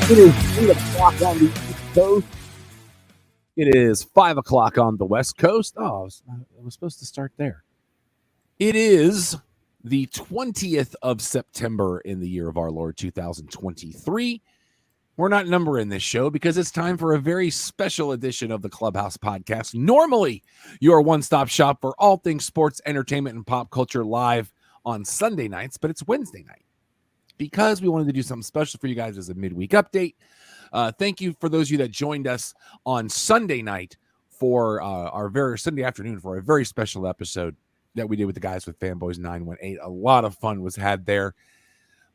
It is 8 o'clock on the East Coast. It is 5 o'clock on the West Coast. Oh, I was supposed to start there. It is the 20th of September in the year of our Lord 2023. We're not numbering this show because it's time for a very special edition of the Clubhouse Podcast. Normally, your one-stop shop for all things sports, entertainment, and pop culture live on Sunday nights, but it's Wednesday night because we wanted to do something special for you guys as a midweek update. Thank you for those of you that joined us on Sunday night for our very Sunday afternoon for a very special episode that we did with the guys with Fanboys 918. A lot of fun was had there.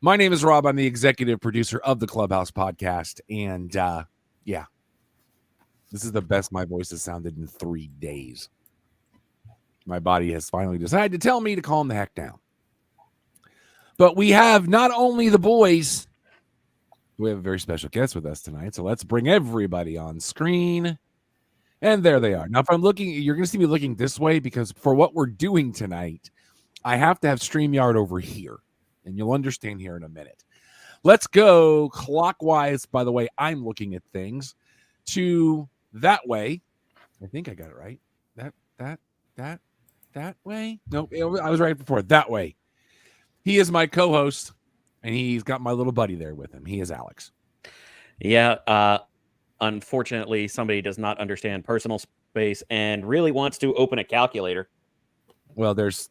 My name is Rob. I'm the executive producer of the Clubhouse Podcast. And yeah, this is the best my voice has sounded in 3 days. My body has finally decided to tell me to calm the heck down. But we have not only the boys, we have a very special guest with us tonight. So let's bring everybody on screen. And there they are. Now, if I'm looking, you're going to see me looking this way because for what we're doing tonight, I have to have StreamYard over here. And you'll understand here in a minute. Let's go clockwise, by the way, I'm looking at things, to that way. I think I got it right. That way? Nope, I was right before. That way. He is my co-host, and he's got my little buddy there with him. He is Alex. Yeah, unfortunately, somebody does not understand personal space and really wants to open a calculator. Well, there's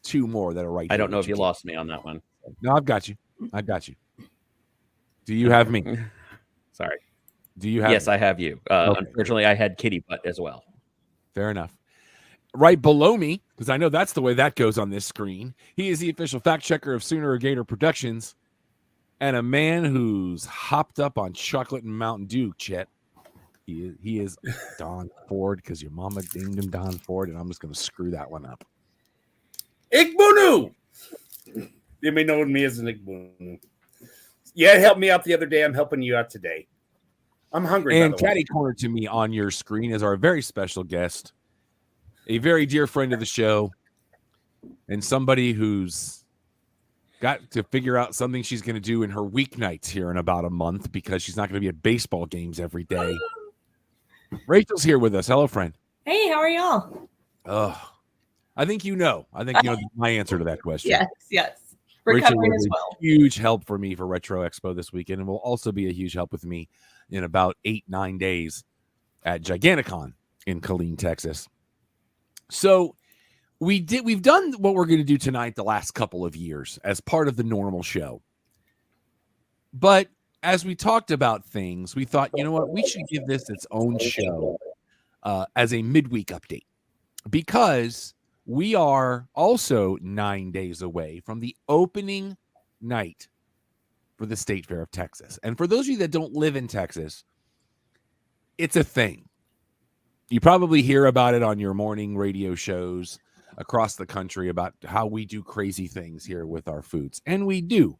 two more that are right. I don't know if you lost me on that one. No, I've got you. Do you have me? Sorry. Do you have Yes, me? I have you. Okay. Unfortunately, I had Kitty Butt as well. Fair enough. Right below me, because I know that's the way that goes on this screen, he is the official fact checker of Sooner Gator Productions and a man who's hopped up on chocolate and Mountain Dew, Chet. He is Don Ford because your mama named him Don Ford, and I'm just going to screw that one up. Igbunu! You may know me as an Igbunu. Yeah, it helped me out the other day. I'm helping you out today. I'm hungry. And catty corner to me on your screen is our very special guest, a very dear friend of the show, and somebody who's got to figure out something she's going to do in her weeknights here in about a month because she's not going to be at baseball games every day. Rachel's here with us. Hello, friend. Hey, how are y'all? I think you know my answer to that question. Yes. Rachel Recovering was as a well. huge help for me for Retro Expo this weekend, and will also be a huge help with me in about 8-9 days at Giganticon in Killeen, Texas. So we've done what we're going to do tonight the last couple of years as part of the normal show. But as we talked about things, we thought, you know what, we should give this its own show as a midweek update because we are also 9 days away from the opening night for the State Fair of Texas. And for those of you that don't live in Texas, it's a thing. You probably hear about it on your morning radio shows across the country about how we do crazy things here with our foods. And we do.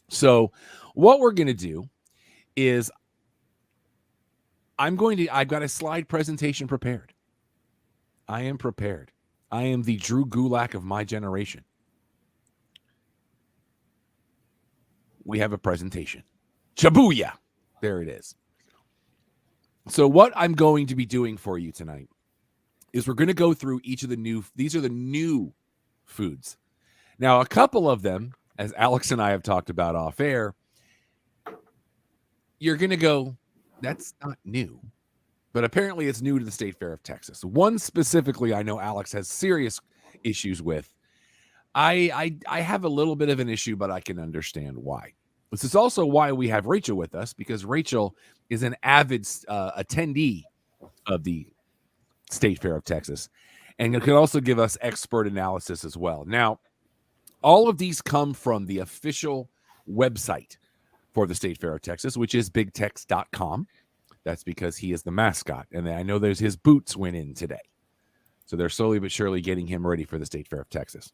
So what we're going to do is I've got a slide presentation prepared. I am prepared. I am the Drew Gulak of my generation. We have a presentation. Chabooyah. There it is. So what I'm going to be doing for you tonight is we're going to go through each of these are the new foods. Now, a couple of them, as Alex and I have talked about off air, you're going to go, that's not new. But apparently it's new to the State Fair of Texas. One specifically I know Alex has serious issues with. I have a little bit of an issue, but I can understand why. This is also why we have Rachel with us, because Rachel is an avid attendee of the State Fair of Texas and can also give us expert analysis as well. Now, all of these come from the official website for the State Fair of Texas, which is bigtex.com. That's because he is the mascot. And I know his boots went in today. So they're slowly but surely getting him ready for the State Fair of Texas.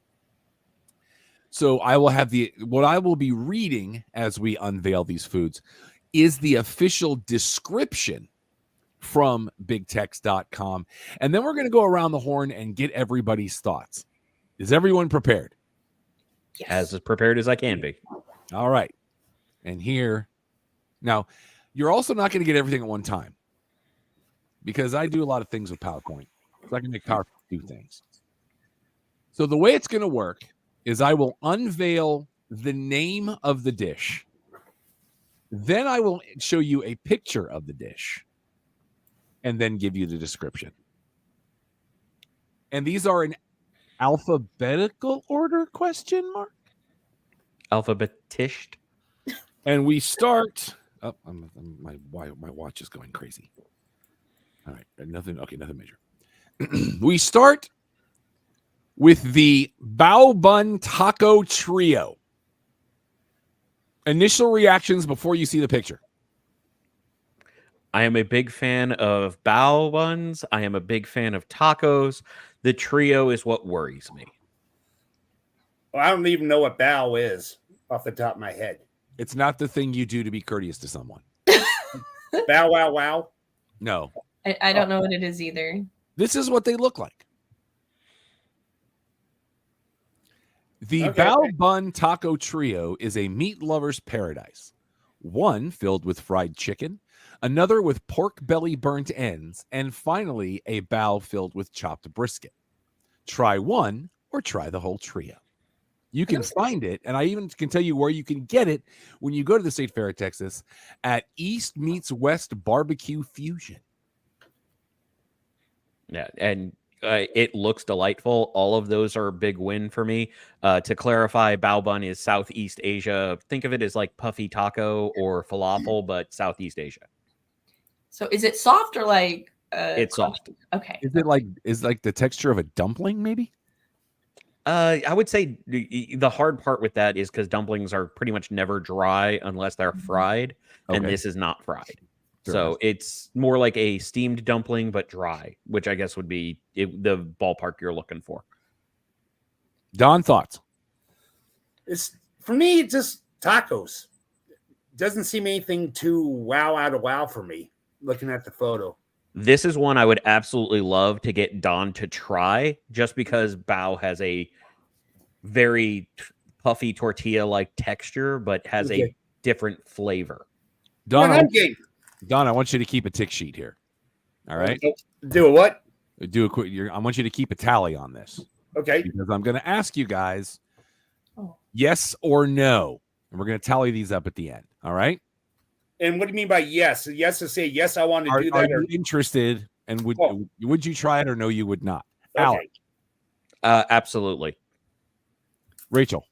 So I will have what I will be reading as we unveil these foods is the official description from bigtex.com. And then we're going to go around the horn and get everybody's thoughts. Is everyone prepared? Yes. As prepared as I can be. All right. And here Now, you're also not going to get everything at one time because I do a lot of things with PowerPoint. So I can make PowerPoint do things. So the way it's going to work is I will unveil the name of the dish. Then I will show you a picture of the dish and then give you the description. And these are in alphabetical order, question mark? Alphabetished. And we start. Oh, my watch is going crazy. All right, nothing. Okay, nothing major. We start with the Bao Bun Taco Trio. Initial reactions before you see the picture. I am a big fan of bao buns. I am a big fan of tacos. The trio is what worries me. Well, I don't even know what bow is off the top of my head. It's not the thing you do to be courteous to someone. Bow wow wow. No. I don't know what it is either. This is what they look like. The Okay. Bao Bun Taco Trio is a meat lover's paradise. One filled with fried chicken, another with pork belly burnt ends, and finally a bao filled with chopped brisket. Try one or try the whole trio. You can find it, and I even can tell you where you can get it when you go to the State Fair of Texas at East Meets West Barbecue Fusion. Yeah, and it looks delightful. All of those are a big win for me. To clarify, bao bun is Southeast Asia. Think of it as like puffy taco or falafel, but Southeast Asia. So is it soft or like It's soft. Okay. Is like the texture of a dumpling, maybe? I would say the hard part with that is because dumplings are pretty much never dry unless they're fried, and Okay. this is not fried. Fair So enough. it's more like a steamed dumpling, but dry, which I guess would be the ballpark you're looking for. Don, thoughts? It's for me, it's just tacos. Doesn't seem anything too wow out of wow for me. Looking at the photo. This is one I would absolutely love to get Don to try, just because bao has a very puffy tortilla-like texture, but has a Okay. different flavor. Don, Yeah, I'm game. Don, I want you to keep a tick sheet here. All right. Do a what? Do a quick. I want you to keep a tally on this Okay. because I'm going to ask you guys Oh. yes or no, and we're going to tally these up at the end. All right. And what do you mean by yes? Yes to say yes, I want to do Are that. you interested? And would you try it or no? You would not. Okay. Alex, Absolutely. Rachel.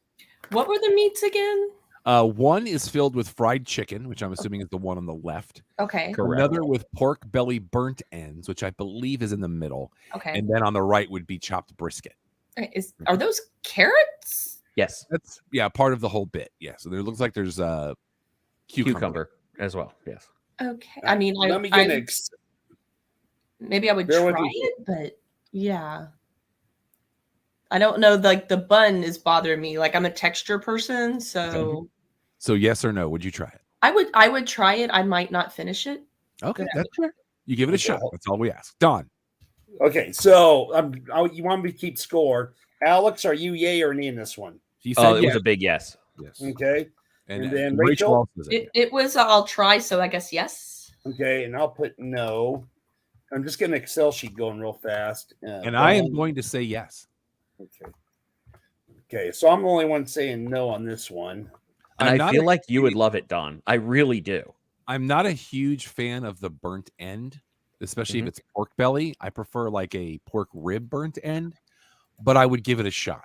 What were the meats again? One is filled with fried chicken, which I'm assuming is the one on the left. Okay. Correct. Another with pork belly burnt ends, which I believe is in the middle, Okay. and then on the right would be chopped brisket. Are those carrots? Yes. That's part of the whole bit. Yeah. So there looks like there's a Cucumber as well. Yes. Okay. I mean, Let me get an maybe I would Bear with try me. it, but yeah. I don't know. Like the bun is bothering me. Like I'm a texture person, so So yes or no? Would you try it? I would try it. I might not finish it. Okay, Yeah. that's fair. You give it a Okay. shot. That's all we ask. Don. Okay, so you want me to keep score? Alex, are you yay or nay in this one? He Oh, said it yes. was a big yes. Yes. Okay, And, And then Rachel Rachel? also said yes. It was I'll try, so I guess yes. okay, and I'll put no. I'm just getting an Excel sheet going real fast. And I am going to say yes. Okay. Okay, so I'm the only one saying no on this one. And I'm I not feel a like you would huge- love it, Don. I really do. I'm not a huge fan of the burnt end, especially if it's pork belly. I prefer like a pork rib burnt end, but I would give it a shot.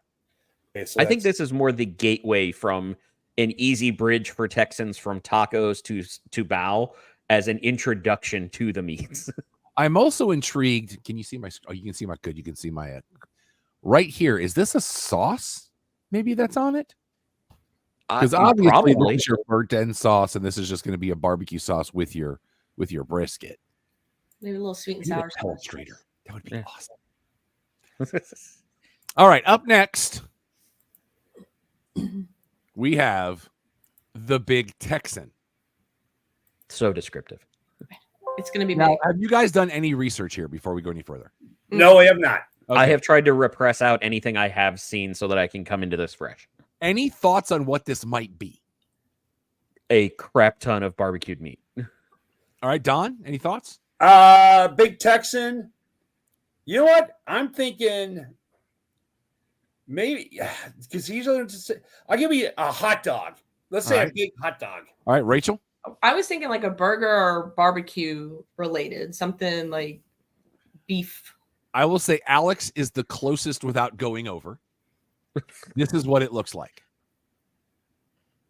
Okay, so I think that's- this is more the gateway from an easy bridge for Texans from tacos to bao as an introduction to the meats. I'm also intrigued. Can you see my? Oh, you can see my good. You can see my right here. Is this a sauce? Maybe that's on it. Because obviously probably. this is your burnt end sauce, and this is just going to be a barbecue sauce with your brisket. Maybe a little sweet and Maybe sour a sauce. illustrator. That would be Yeah. awesome. All right, up next, we have the Big Texan. So descriptive. It's gonna be Now, big. have you guys done any research here before we go any further? No, I have not. I Okay. have tried to repress out anything I have seen so that I can come into this fresh. Any thoughts on what this might be? a crap ton of barbecued meat. All right, Don, any thoughts? Big Texan. You know what? I'm thinking maybe because usually I'll give you a hot dog. Let's say All a right. big hot dog. All right, Rachel. I was thinking like a burger or barbecue related, something like beef. I will say Alex is the closest without going over. This is what it looks like.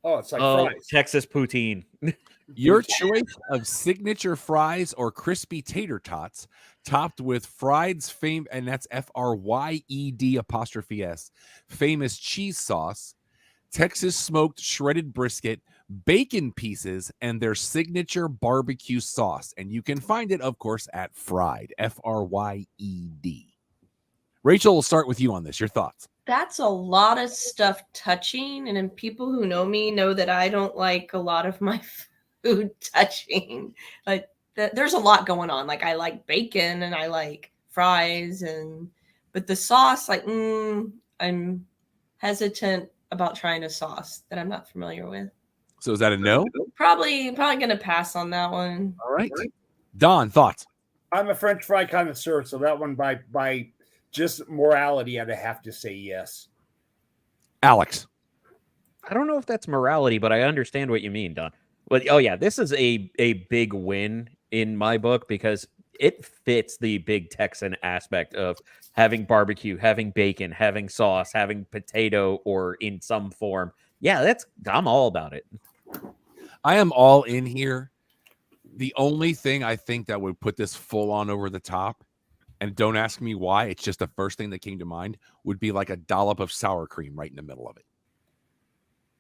Oh, it's like Oh, fries. Texas poutine. Your choice of signature fries or crispy tater tots topped with Fried's fame, and that's FRYED''S, famous cheese sauce, Texas smoked shredded brisket, bacon pieces, and their signature barbecue sauce. And you can find it, of course, at Fried, FRYED. Rachel, we'll start with you on this. Your thoughts? That's a lot of stuff touching. And then people who know me know that I don't like a lot of my food touching. Like there's a lot going on. Like I like bacon and I like fries but the sauce, like I'm hesitant about trying a sauce that I'm not familiar with. So is that a no? Probably gonna pass on that one. All right. Don, thoughts? I'm a French fry connoisseur, so that one by just morality, I'd have to say yes. Alex. I don't know if that's morality, but I understand what you mean, Don. But oh yeah, this is a big win in my book because it fits the big Texan aspect of having barbecue, having bacon, having sauce, having potato, or in some form. Yeah, I'm all about it. I am all in here. The only thing I think that would put this full on over the top, and don't ask me why, it's just the first thing that came to mind, would be like a dollop of sour cream right in the middle of it.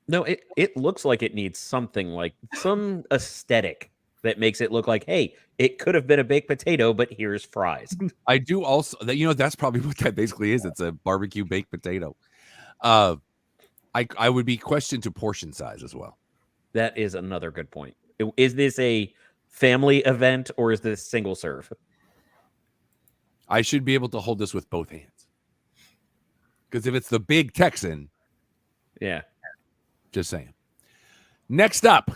No, it looks like it needs something like some aesthetic that makes it look like, hey, it could have been a baked potato, but here's fries. I do also that that's probably what that basically is. It's a barbecue baked potato. I would be questioned to portion size as well. That is another good point. Is this a family event or is this single serve? I should be able to hold this with both hands. Because if it's the big Texan, Yeah. just saying. Next up.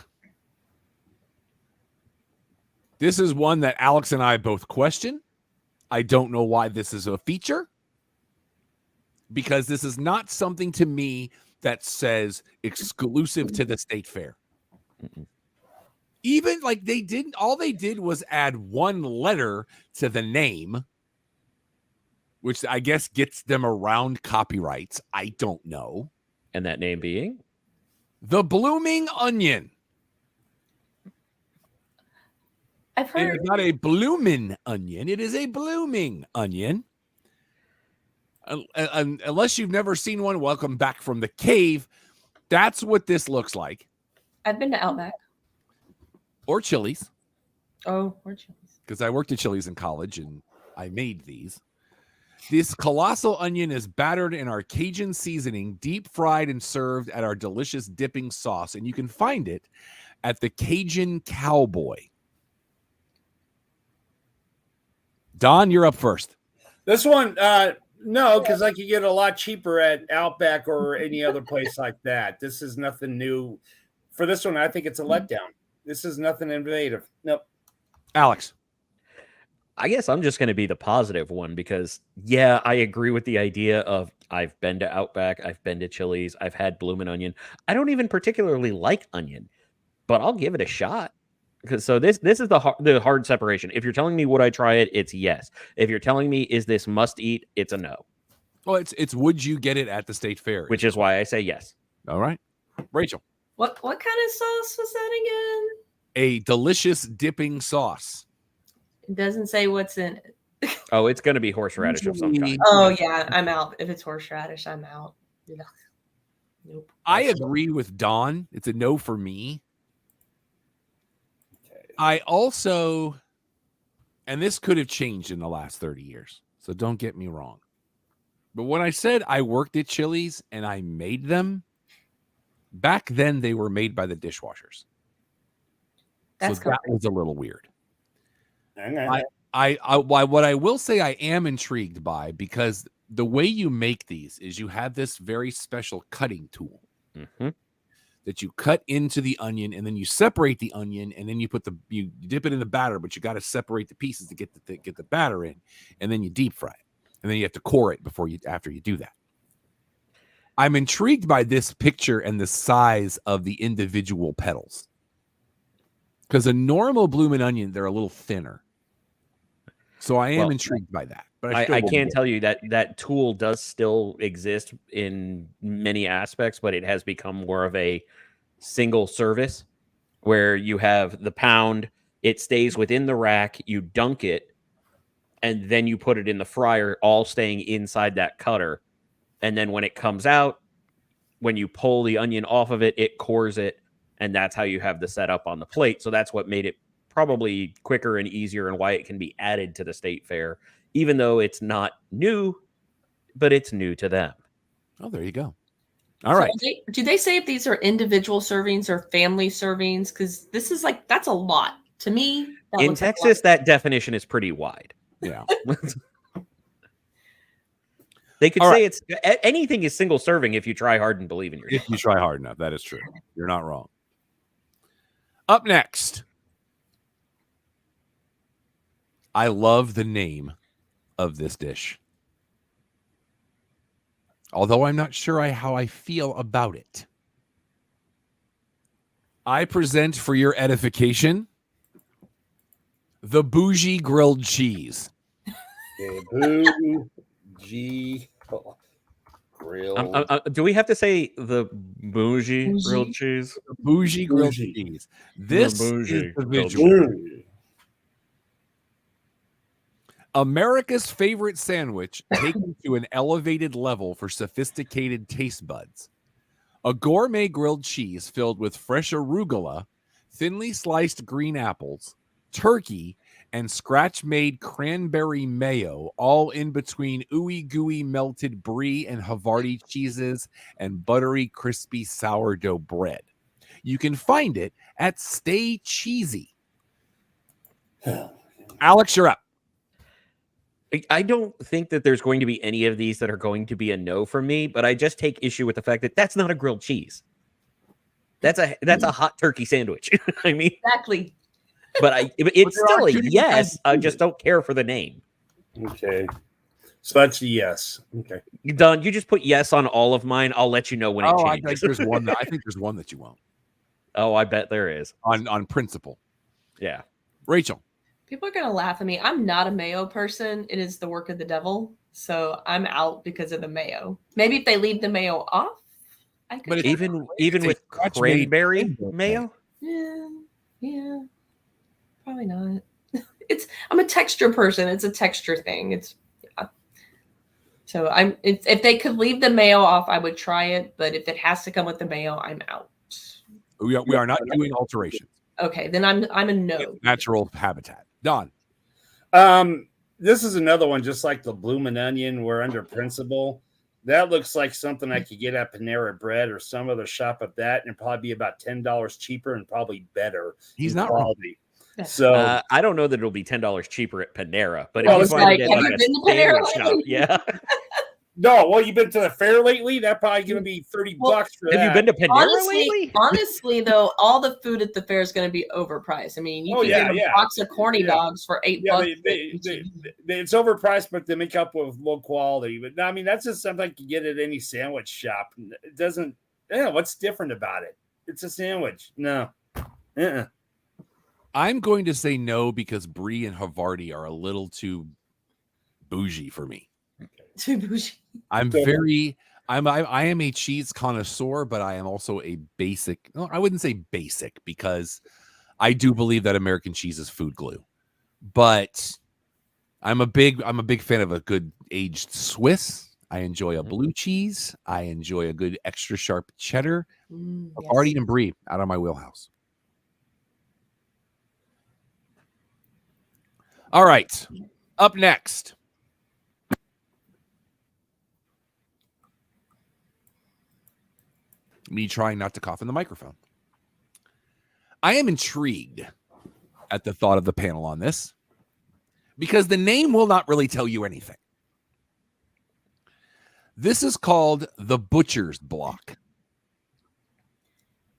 This is one that Alex and I both question. I don't know why this is a feature. Because this is not something to me that says exclusive to the state fair. Mm-mm. Even like all they did was add one letter to the name, which I guess gets them around copyrights. I don't know. And that name being? The Blooming Onion. I've It heard is not a bloomin' onion. It is a blooming onion. Unless you've never seen one, welcome back from the cave. That's what this looks like. I've been to Outback. Or Chili's. Oh, or Chili's. Because I worked at Chili's in college and I made these. This colossal onion is battered in our Cajun seasoning, deep fried and served at our delicious dipping sauce. And you can find it at the Cajun Cowboy. Don, you're up first. This one, no, because I could get a lot cheaper at Outback or any other place like that. This is nothing new. For this one, I think it's a letdown. This is nothing innovative. Nope. Alex. I guess I'm just going to be the positive one because, yeah, I agree with the idea of I've been to Outback, I've been to Chili's, I've had bloomin' onion. I don't even particularly like onion, but I'll give it a shot. So this is the hard separation. If you're telling me would I try it, it's yes. If you're telling me is this must eat, it's a no. Well, it's would you get it at the state fair? Which is why I say yes. All right. Rachel. What kind of sauce was that again? A delicious dipping sauce. It doesn't say what's in it. Oh, it's going to be horseradish of some kind. Oh yeah, I'm out. If it's horseradish, I'm out. Ugh. Nope. I agree with Don. It's a no for me. I also, and this could have changed in the last 30 years, so don't get me wrong. But when I said I worked at Chili's and I made them, back then they were made by the dishwashers. That's so correct. that was a little weird. Okay. What I will say I am intrigued by, because the way you make these is you have this very special cutting tool. Mm-hmm. that you cut into the onion, and then you separate the onion, and then you dip it in the batter, but you got to separate the pieces to get the batter in, and then you deep fry it, and then you have to core it after you do that. I'm intrigued by this picture and the size of the individual petals, because a normal bloomin' onion, they're a little thinner. So I am intrigued by that. But I can tell you that tool does still exist in many aspects, but it has become more of a single service where you have the pound, it stays within the rack, you dunk it, and then you put it in the fryer, all staying inside that cutter. And then when it comes out, when you pull the onion off of it, it cores it, and that's how you have the setup on the plate. So that's what made it probably quicker and easier, and why it can be added to the state fair, even though it's not new, but it's new to them. Oh, there you go. All right. Do they say if these are individual servings or family servings? Because this is that's a lot to me. In Texas, that definition is pretty wide. Yeah. They could say it's anything is single serving if you try hard and believe in yourself. If you try hard enough, that is true. You're not wrong. Up next, I love the name of this dish, although I'm not sure how I feel about it. I present for your edification the bougie grilled cheese. Bougie grilled. Do we have to say the bougie grilled cheese? The bougie grilled cheese. This is the visual. America's favorite sandwich taken to an elevated level for sophisticated taste buds. A gourmet grilled cheese filled with fresh arugula, thinly sliced green apples, turkey, and scratch-made cranberry mayo, all in between ooey-gooey melted brie and Havarti cheeses and buttery, crispy sourdough bread. You can find it at Stay Cheesy. Alex, you're up. I don't think that there's going to be any of these that are going to be a no for me, but I just take issue with the fact that that's not a grilled cheese. That's a hot turkey sandwich. I mean, exactly. But it's still a yes. I just don't care for the name. Okay. So that's a yes. Okay. Done. You just put yes on all of mine. I'll let you know when it changes. I think there's one that you won't. Oh, I bet there is. On principle. Yeah. Rachel. People are going to laugh at me. I'm not a mayo person. It is the work of the devil. So I'm out because of the mayo. Maybe if they leave the mayo off, I could. But even with cranberry mayo? Yeah. Probably not. I'm a texture person. It's a texture thing. So if they could leave the mayo off, I would try it. But if it has to come with the mayo, I'm out. We are not doing alterations. Okay, then I'm a no. It's natural habitat. Don. This is another one, just like the bloomin' onion. We're under principle. That looks like something I could get at Panera Bread or some other shop at that, and it'd probably be about $10 cheaper and probably better. He's not quality. So I don't know that it'll be $10 cheaper at Panera, but well, if you find it at like a sandwich shop, yeah. No, well, you've been to the fair lately. That's probably going to be $30 for that. Have you been to Panera lately? Honestly, though, all the food at the fair is going to be overpriced. I mean, you can get a box of corny dogs for $8. It's overpriced, but they make up with low quality. But no, I mean, that's just something you can get at any sandwich shop. It doesn't. Yeah, what's different about it? It's a sandwich. No. I'm going to say no because brie and Havarti are a little too bougie for me. Too bougie. I am a cheese connoisseur, but I am also a basic. No, I wouldn't say basic because I do believe that American cheese is food glue. But I'm a big fan of a good aged Swiss. I enjoy a blue cheese. I enjoy a good extra sharp cheddar. Havarti and brie out of my wheelhouse. All right. Up next. Me trying not to cough in the microphone. I am intrigued at the thought of the panel on this because the name will not really tell you anything. This is called the Butcher's Block.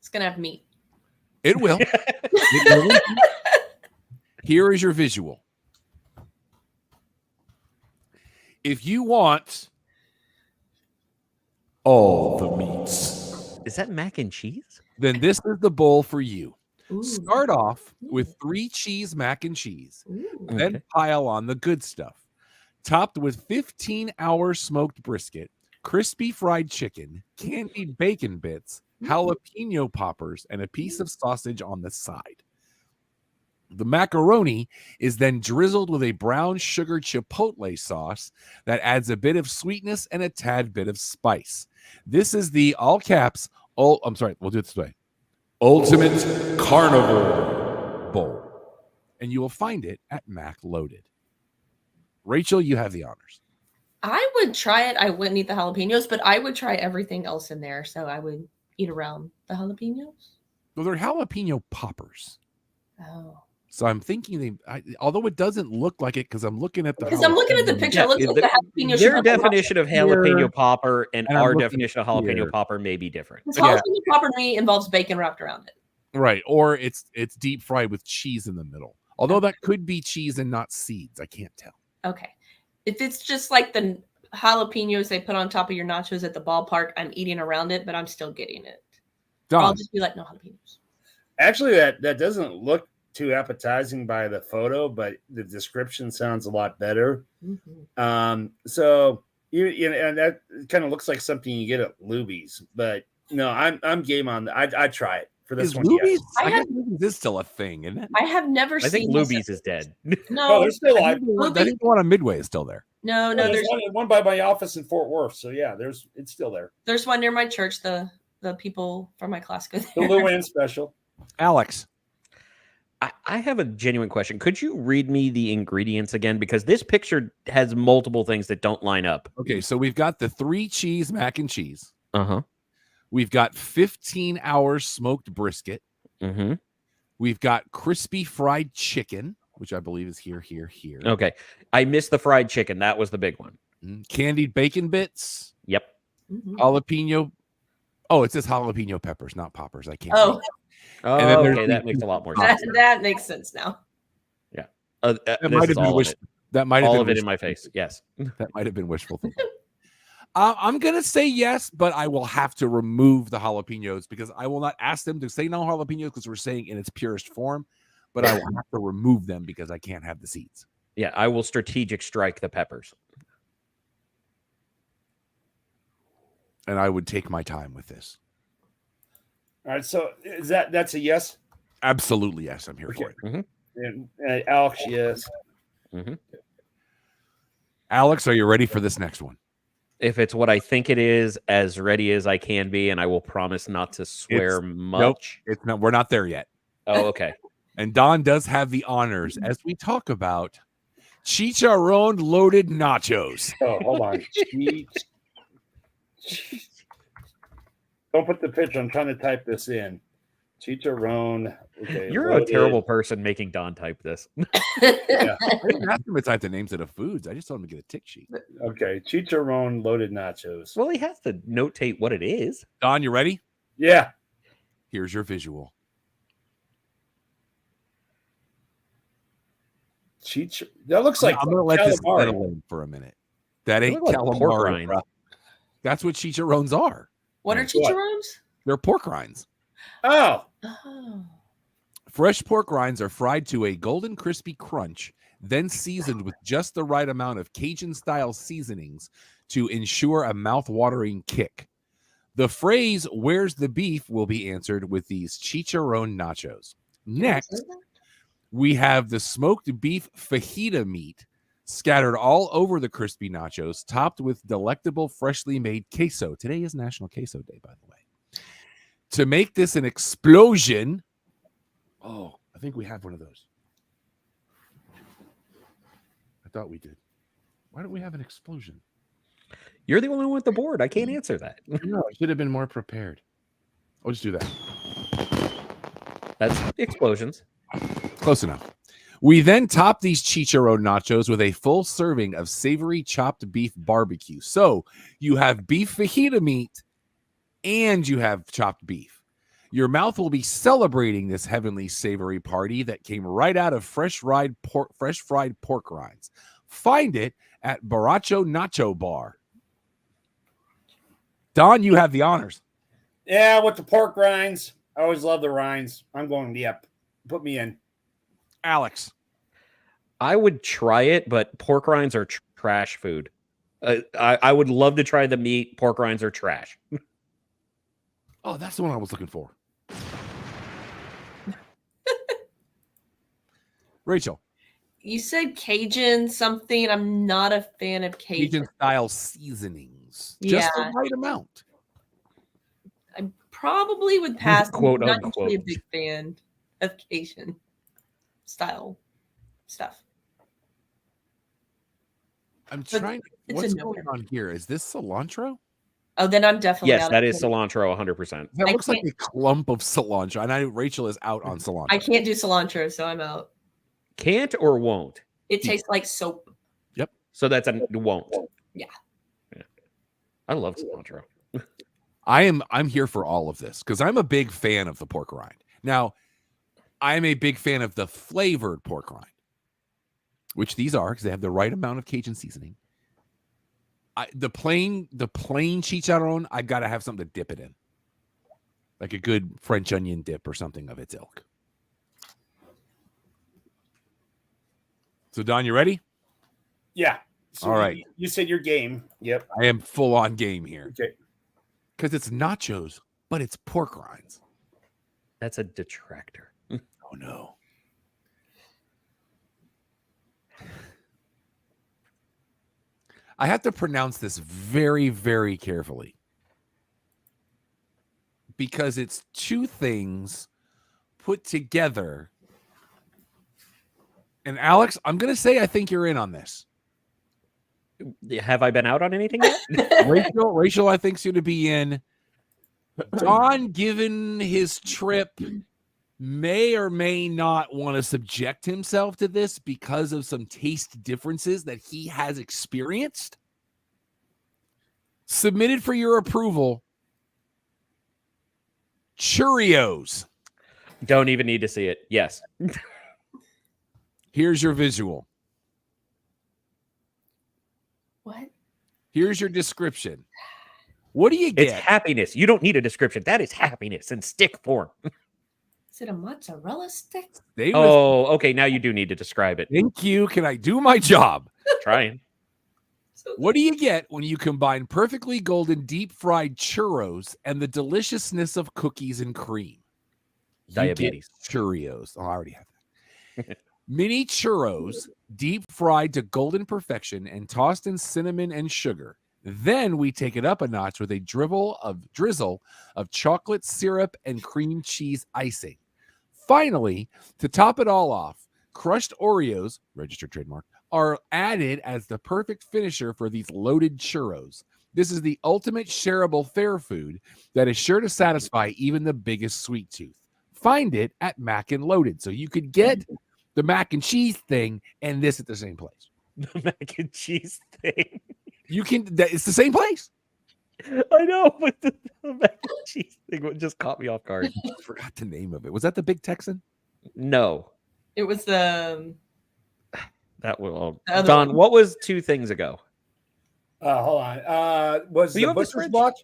It's gonna have meat. It will. It will. Here is your visual. If you want all the meats, Is that mac and cheese? then this is the bowl for you. Ooh. Start off with 3 cheese mac and cheese, Ooh. then Okay. pile on the good stuff. Topped with 15-hour smoked brisket, crispy fried chicken, candied bacon bits, jalapeno poppers, and a piece of sausage on the side. The macaroni is then drizzled with a brown sugar chipotle sauce that adds a bit of sweetness and a tad bit of spice. This is the all caps, we'll do it this way. Ultimate Carnivore Bowl. And you will find it at Mac Loaded. Rachel, you have the honors. I would try it. I wouldn't eat the jalapenos, but I would try everything else in there. So I would eat around the jalapenos. Well, they're jalapeno poppers. Oh. So I'm thinking although it doesn't look like it because I'm looking at the Because I'm looking at the picture. Yeah, it looks like the jalapeno. Their should have definition of here, jalapeno popper and and I'm our looking definition of jalapeno here. popper may be different. Because Yeah. jalapeno popper to me involves bacon wrapped around it. Right. Or it's deep fried with cheese in the middle. Although that could be cheese and not seeds. I can't tell. Okay. If it's just like the jalapenos they put on top of your nachos at the ballpark, I'm eating around it, but I'm still getting it. Or I'll Don, just be like, no jalapenos. Actually, that doesn't look too appetizing by the photo, but the description sounds a lot better. Mhm. So you know, and that kind of looks like something you get at Luby's, but no, I'm game on that. I'd try it for this is one. Luby's? Yes. I I guess have- Luby's is still a thing, isn't it? I have never I think seen this- Luby's is dead. Oh, No, they're still I alive. think the one on Midway is still there. no, There's there's one by my office in Fort Worth. So yeah, it's still there. there's one near my church. The people from my class go The there. Luann special. Alex. I have a genuine question. Could you read me the ingredients again? Because this picture has multiple things that don't line up. Okay, so we've got the 3 cheese mac and cheese. Uh-huh. We've got 15 hours smoked brisket. Mm-hmm. We've got crispy fried chicken, which I believe is here. Okay. I missed the fried chicken. That was the big one. Candied bacon bits, Yep. Mhm. jalapeno. Oh, it says jalapeno peppers, not poppers. I can't. Oh, read. Oh, And then there's okay. the- That makes a lot more that, sense. that makes sense now. That This might is have been all of wish. it. That might have All been of it in wishful my face. Yes. That might have been wishful thinking. I'm gonna say yes, but I will have to remove the jalapenos because I will not ask them to say no jalapenos because we're saying in its purest form, but I will have to remove them because I can't have the seeds. Yeah, I will strategic strike the peppers. And I would take my time with this. All right, so that's a yes? Absolutely, yes, I'm here for Okay. it. And Alex, yes. Alex, are you ready for this next one? If it's what I think it is, as ready as I can be, and I will promise not to swear much. It's not. We're not there yet. Oh, okay. And Don does have the honors as we talk about chicharron loaded nachos. Oh, hold on. Don't put the picture. I'm trying to type this in. Chicharron. Okay, You're a loaded. terrible person making Don type this. I didn't ask him to type the names of the foods. I just told him to get a tick sheet. Okay, chicharron loaded nachos. Well, he has to notate what it is. Don, you ready? Yeah. Here's your visual. That looks like I'm going to let this calamari. settle in for a minute. That They ain't look like pork calamari. rinds. bro. That's what chicharrones are. What are What? chicharrones? They're pork rinds. Oh, Oh. Fresh pork rinds are fried to a golden crispy crunch, then seasoned with just the right amount of Cajun-style seasonings to ensure a mouth-watering kick. The phrase, "Where's the beef?" will be answered with these chicharron nachos. Next, we have the smoked beef fajita meat scattered all over the crispy nachos, topped with delectable freshly made queso. Today is National Queso Day, by the way. To make this an explosion, oh, I think we have one of those. I thought we did. Why don't we have an explosion? You're the only one with the board. I can't answer that. No, I should have been more prepared. I'll just do that. That's explosions. Close enough. We then top these chicharron nachos with a full serving of savory chopped beef barbecue. So you have beef fajita meat and you have chopped beef. Your mouth will be celebrating this heavenly savory party that came right out of fresh fried pork rinds. Find it at Baracho Nacho Bar. Don, you have the honors. Yeah, with the pork rinds. I always love the rinds. I'm going, yep. Put me in. Alex. I would try it, but pork rinds are trash food. I would love to try the meat. Pork rinds are trash. Oh, that's the one I was looking for. Rachel. You said Cajun something. I'm not a fan of Cajun. Cajun style seasonings. Yeah. Just the right amount. I probably would pass. Quote, I'm not unquote. usually a big fan of Cajun style stuff. I'm But trying. it's What's a no. going on here? Is this cilantro? Oh, then I'm definitely Yes, out that of is Cajun. cilantro 100%. That I looks like can't- a clump of cilantro. And I know Rachel is out on cilantro. I can't do cilantro, so I'm out. Can't or won't? It tastes like soap. So that's a won't. Yeah. I love cilantro. I'm here for all of this because I'm a big fan of the pork rind. Now, I'm a big fan of the flavored pork rind, which these are because they have the right amount of Cajun seasoning. The plain chicharron, I gotta have something to dip it in, like a good French onion dip or something of its ilk. So, Don, you ready? Yeah. So All right. You said your game. Yep. I am full on game here Okay. because it's nachos, but it's pork rinds. That's a detractor. Oh no. I have to pronounce this very, very carefully because it's two things put together. And Alex, I'm going to say I think you're in on this. Have I been out on anything yet? Rachel, I think, is going to be in. Don, given his trip, may or may not want to subject himself to this because of some taste differences that he has experienced. Submitted for your approval, Cheerios. Don't even need to see it. Yes. Here's your visual. What? Here's your description. What do you It's get? happiness. You don't need a description. That is happiness in stick form. Is it a mozzarella stick? They was- Oh, okay. Now you do need to describe it. Thank you. Can I do my job? Trying. What do you get when you combine perfectly golden deep fried churros and the deliciousness of cookies and cream? You get Diabetes. Cheerios. Oh, I already have that. Mini churros, deep fried to golden perfection and tossed in cinnamon and sugar. Then we take it up a notch with a drizzle of chocolate syrup and cream cheese icing. Finally, to top it all off, crushed Oreos, registered trademark, are added as the perfect finisher for these loaded churros. This is the ultimate shareable fair food that is sure to satisfy even the biggest sweet tooth. Find it at Mac and Loaded. So you could get the mac and cheese thing and this at the same place. The mac and cheese thing. You can, it's the same place. I know, but the mac and cheese thing just caught me off guard. I forgot the name of it. Was that the Big Texan? No. It was the That will. The other Don, one. what was 2 things ago? Hold on. Was Do you the have the butcher's fridge? block?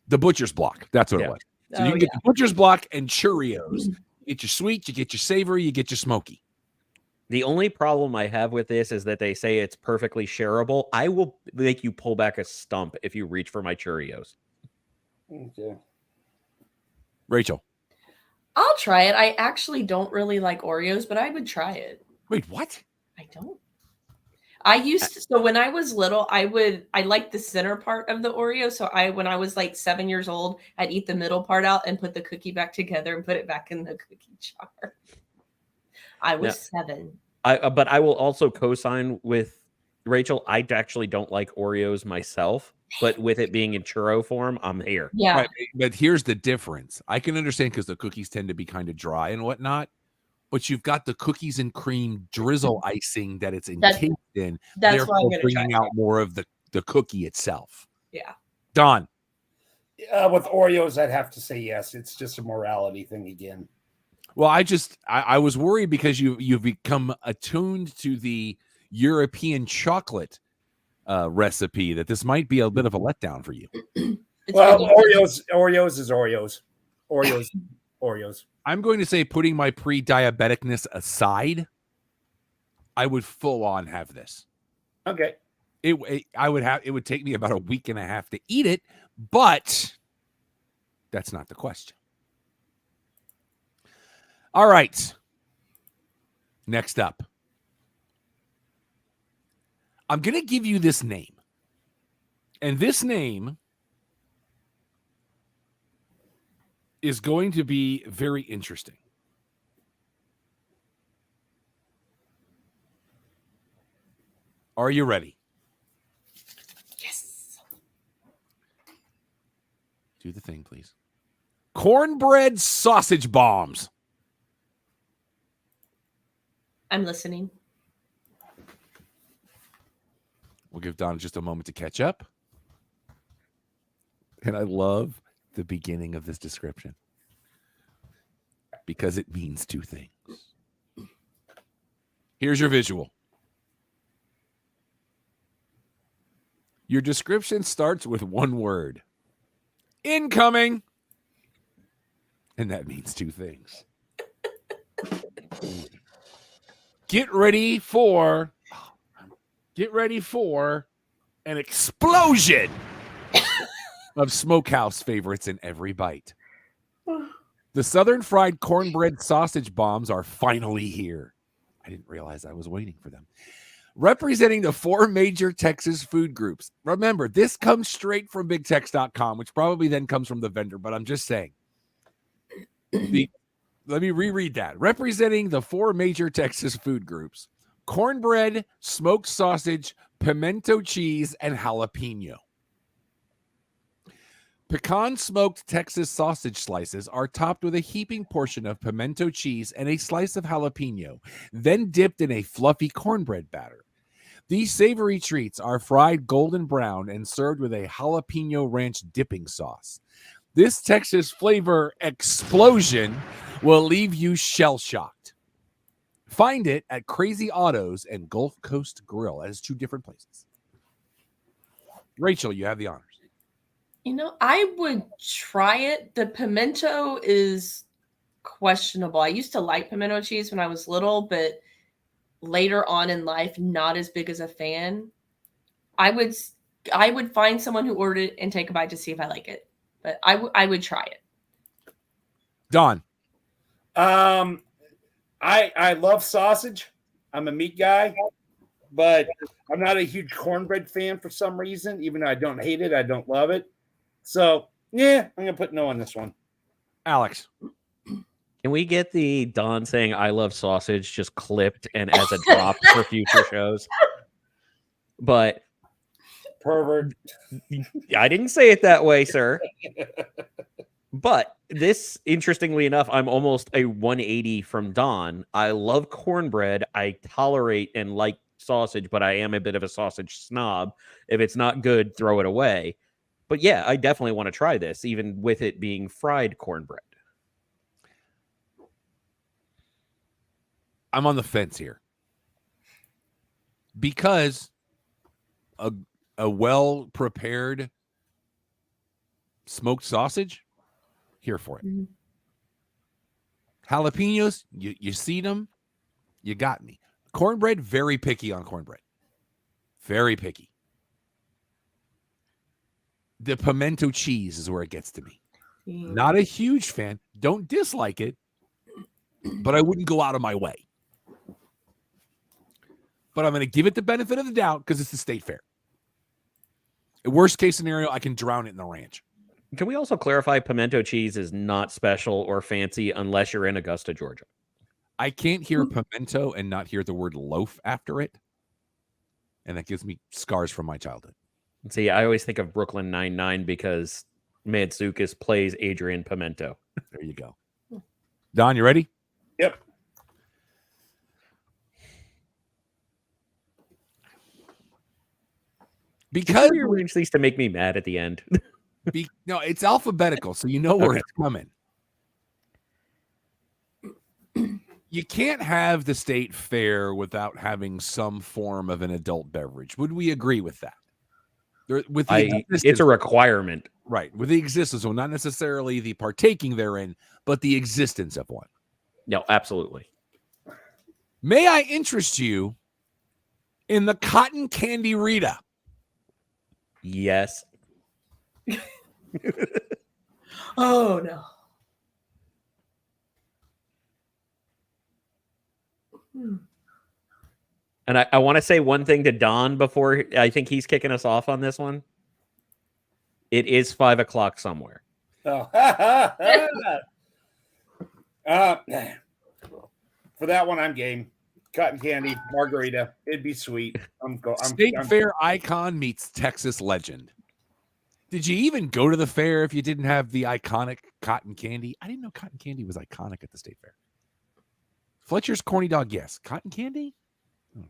The Butcher's Block. That's what Yeah. it was. So you can get the Butcher's Block and Cheerios. You get your sweet, you get your savory, you get your smoky. The only problem I have with this is that they say it's perfectly shareable. I will make you pull back a stump if you reach for my Cheerios. Okay. Rachel. I'll try it. I actually don't really like Oreos, but I would try it. Wait, what? I don't. I used to, so when I was little, I liked the center part of the Oreo. So when I was like 7 years old, I'd eat the middle part out and put the cookie back together and put it back in the cookie jar. I was 7. But I will also co-sign with Rachel. I actually don't like Oreos myself, but with it being in churro form, I'm here. Yeah. Right, but here's the difference. I can understand because the cookies tend to be kind of dry and whatnot, but you've got the cookies and cream drizzle icing that it's encased in. That's why I'm Therefore, going to try bringing it. out more of the cookie itself. Yeah. Don. With Oreos, I'd have to say yes. It's just a morality thing again. Well, I was worried because you've become attuned to the European chocolate recipe that this might be a bit of a letdown for you. Well, Oreos is Oreos. I'm going to say, putting my pre-diabeticness aside, I would full on have this. Okay. It would take me about a week and a half to eat it, but that's not the question. All right. Next up. I'm going to give you this name. And this name is going to be very interesting. Are you ready? Yes. Do the thing, please. Cornbread sausage bombs. I'm listening. We'll give Donna just a moment to catch up. And I love the beginning of this description because it means two things. Here's your visual. Your description starts with one word. Incoming. And that means two things. Get ready for an explosion of smokehouse favorites in every bite. The Southern Fried Cornbread Sausage Bombs are finally here. I didn't realize I was waiting for them. Representing the 4 major Texas food groups. Remember, this comes straight from BigTex.com, which probably then comes from the vendor, but I'm just saying. Let me reread that. Representing the 4 major Texas food groups: cornbread, smoked sausage, pimento cheese, and jalapeno. Pecan smoked Texas sausage slices are topped with a heaping portion of pimento cheese and a slice of jalapeno, then dipped in a fluffy cornbread batter. These savory treats are fried golden brown and served with a jalapeno ranch dipping sauce. This Texas flavor explosion will leave you shell-shocked. Find it at Crazy Autos and Gulf Coast Grill. That is 2 different places. Rachel, you have the honors. You know, I would try it. The pimento is questionable. I used to like pimento cheese when I was little, but later on in life, not as big as a fan. I would find someone who ordered it and take a bite to see if I like it. But I would try it. Don. I love sausage. I'm a meat guy, but I'm not a huge cornbread fan for some reason. Even though I don't hate it, I don't love it. So yeah, I'm gonna put no on this one. Alex. Can we get the Don saying "I love sausage" just clipped and as a drop for future shows? But Pervert. I didn't say it that way, sir. But this, interestingly enough, I'm almost a 180 from Don. I love cornbread. I tolerate and like sausage, but I am a bit of a sausage snob. If it's not good, throw it away. But yeah, I definitely want to try this, even with it being fried cornbread. I'm on the fence here. Because a well-prepared smoked sausage, here for it. Mm-hmm. Jalapenos, you see them, you got me. Cornbread, very picky on cornbread. Very picky. The pimento cheese is where it gets to me. Not a huge fan. Don't dislike it, but I wouldn't go out of my way. But I'm going to give it the benefit of the doubt because it's the state fair. Worst case scenario, I can drown it in the ranch. Can we also clarify pimento cheese is not special or fancy unless you're in Augusta, Georgia? I can't hear pimento and not hear the word loaf after it. And that gives me scars from my childhood. See, I always think of Brooklyn Nine-Nine because Mantzoukas plays Adrian Pimento. There you go. Don, you ready? Yep. Because you arrange these to make me mad at the end. No, it's alphabetical, so you know where Okay. it's coming. You can't have the state fair without having some form of an adult beverage. Would we agree with that? With the It's a requirement. right, with the existence, well, not necessarily the partaking therein, but the existence of one. No, absolutely. May I interest you in the cotton candy Rita? Yes. Oh no. And I want to say one thing to Don before I think he's kicking us off on this one. It is 5 o'clock somewhere. Oh. For that one, I'm game. Cotton candy, margarita. It'd be sweet. State fair icon meets Texas legend. Did you even go to the fair if you didn't have the iconic cotton candy? I didn't know cotton candy was iconic at the state fair. Fletcher's corny dog, yes. Cotton candy? I don't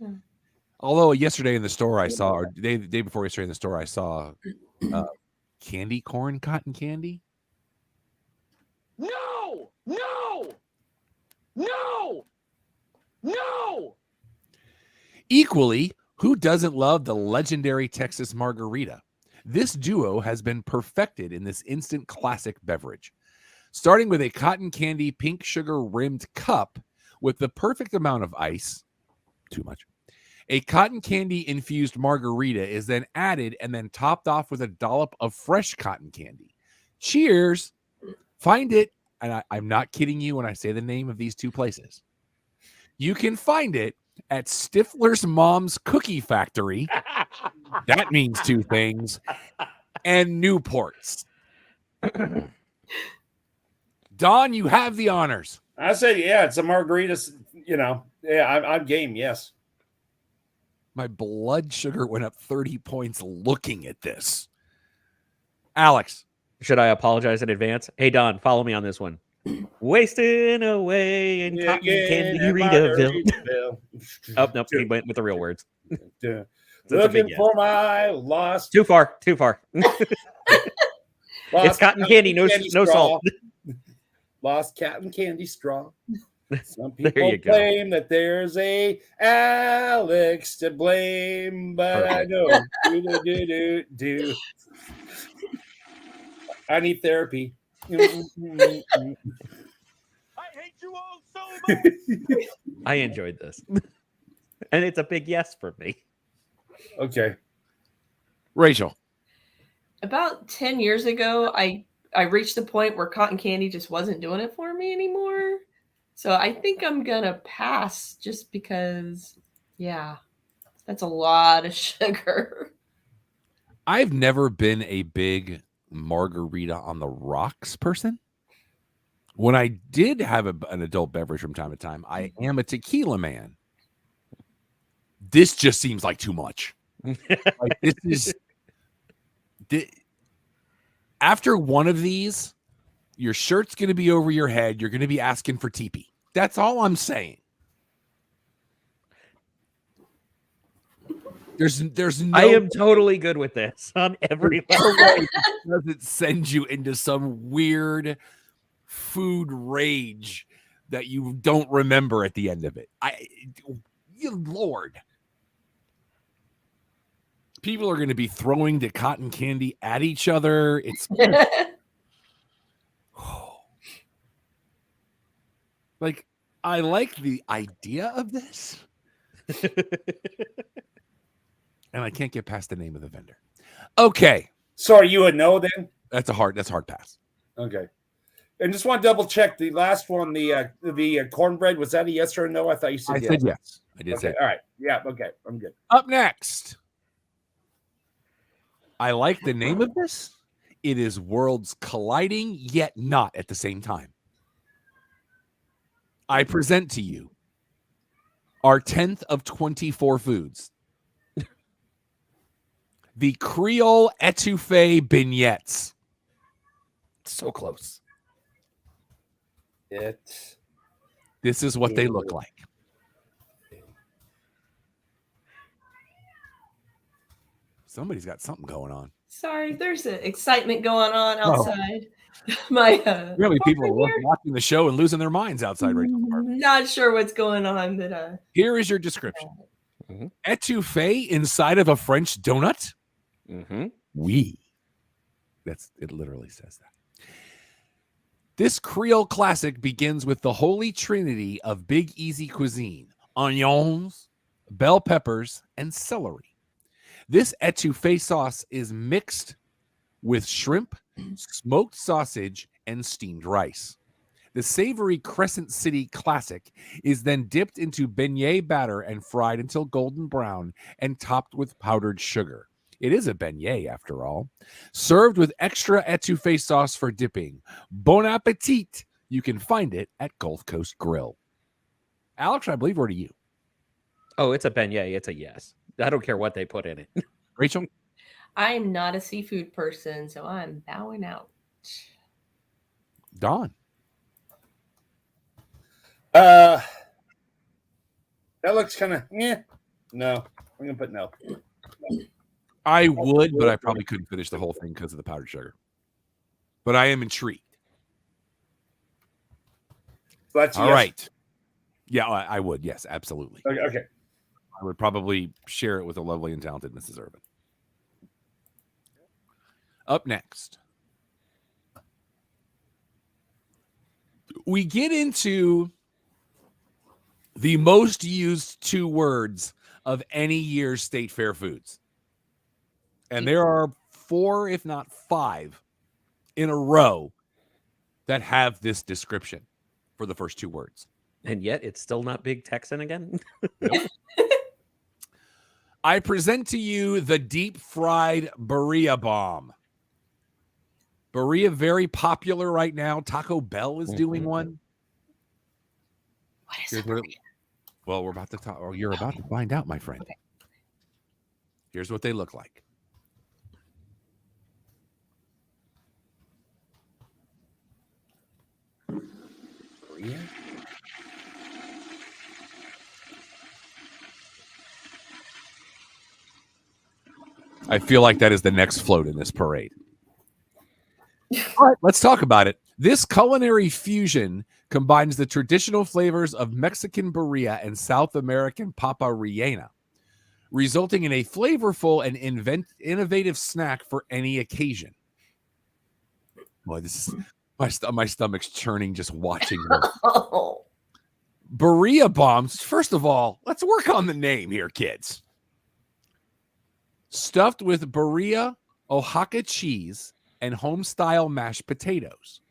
know. Hmm. Although yesterday in the store I saw, or the day before yesterday in the store, I saw candy corn cotton candy. No! No! No! No! Equally, who doesn't love the legendary Texas margarita? This duo has been perfected in this instant classic beverage. Starting with a cotton candy pink sugar rimmed cup with the perfect amount of ice, too much. A cotton candy infused margarita is then added and then topped off with a dollop of fresh cotton candy. Cheers. Find it, and I'm not kidding you when I say the name of these two places. You can find it at Stifler's Mom's Cookie Factory. That means two things. And Newport's. Don, you have the honors. I said, yeah, it's a margarita. Yeah, I'm game. Yes. My blood sugar went up 30 points looking at this. Alex. Should I apologize in advance? Hey, Don, follow me on this one. Wasting away in cotton candy Ritaville. Oh, nope. He went with the real words. Looking for my lost. Too far. It's cotton candy, no salt. Lost cotton candy straw. Some There people you go. claim that there's a Alex to blame, but Perfect. I know. Do. I need therapy. I hate you all so much. I enjoyed this. And it's a big yes for me. Okay. Rachel. About 10 years ago, I reached the point where cotton candy just wasn't doing it for me anymore. So I think I'm gonna pass just because, yeah, that's a lot of sugar. I've never been a big margarita on the rocks person. When I did have an adult beverage from time to time, I am a tequila man. This just seems like too much. Like this is after one of these, your shirt's going to be over your head. You're going to be asking for teepee. That's all I'm saying. There's no I am totally good with this on every level. way does it send you into some weird food rage that you don't remember at the end of it. Lord. People are going to be throwing the cotton candy at each other. It's like, I like the idea of this. And I can't get past the name of the vendor. Okay. So are you a no then? That's a hard pass. Okay. And just want to double check the last one, the cornbread. Was that a yes or a no? I thought you said I yes. said yes. I did Okay. say. All right. Yeah. Okay. I'm good. Up next. I like the name of this. It is worlds colliding, yet not at the same time. I present to you our 10th of 24 foods. The Creole etouffee beignets. So close. This is what they look like. Somebody's got something going on. Sorry, there's an excitement going on Oh. outside. My Really, people are boyfriend watching the show and losing their minds outside here. Rachel. Not sure what's going on, but Here is your description. Mhm. Etouffee inside of a French donut? Mm-hmm. Oui. It literally says that. This Creole classic begins with the holy trinity of Big Easy cuisine: onions, bell peppers, and celery. This etouffee sauce is mixed with shrimp, smoked sausage, and steamed rice. The savory Crescent City classic is then dipped into beignet batter and fried until golden brown and topped with powdered sugar. It is a beignet, after all. Served with extra etouffee sauce for dipping. Bon appetit! You can find it at Gulf Coast Grill. Alex, I believe we're to you. Oh, it's a beignet. It's a yes. I don't care what they put in it. Rachel? I'm not a seafood person, so I'm bowing out. Dawn? That looks kind of No, I'm gonna put no. I would, but I probably couldn't finish the whole thing because of the powdered sugar. But I am intrigued. So that's a All yes. right. Yeah, I would. Yes, absolutely. Okay. I would probably share it with the lovely and talented Mrs. Irvin. Up next, we get into the most used 2 words of any year's state fair foods. And there are 4, if not 5, in a row that have this description for the first 2 words. And yet it's still not Big Texan again. I present to you the deep fried birria bomb. Birria, very popular right now. Taco Bell is doing one. What is Here's it? what it- well, we're about to talk, or you're about to find out, my friend. Here's what they look like. I feel like that is the next float in this parade. All right, let's talk about it. This culinary fusion combines the traditional flavors of Mexican birria and South American papa rellena, resulting in a flavorful and innovative snack for any occasion. Boy, this is my stomach's churning just watching this. Oh, Birria bombs. First of all, let's work on the name here, kids. Stuffed with birria, Oaxaca cheese, and home-style mashed potatoes.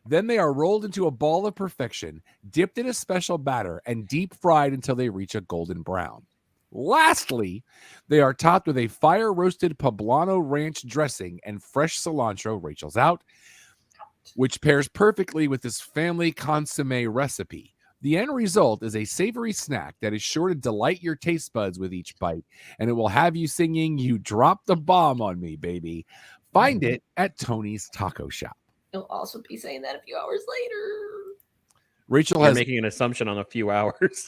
Then they are rolled into a ball of perfection, dipped in a special batter, and deep fried until they reach a golden brown. Lastly, they are topped with a fire-roasted poblano ranch dressing and fresh cilantro, Rachel's out, which pairs perfectly with this family consommé recipe. The end result is a savory snack that is sure to delight your taste buds with each bite, and it will have you singing, "You dropped the bomb on me, baby." Find it at Tony's Taco Shop. you'll also be saying that a few hours later. Rachel You're has making an assumption on a few hours.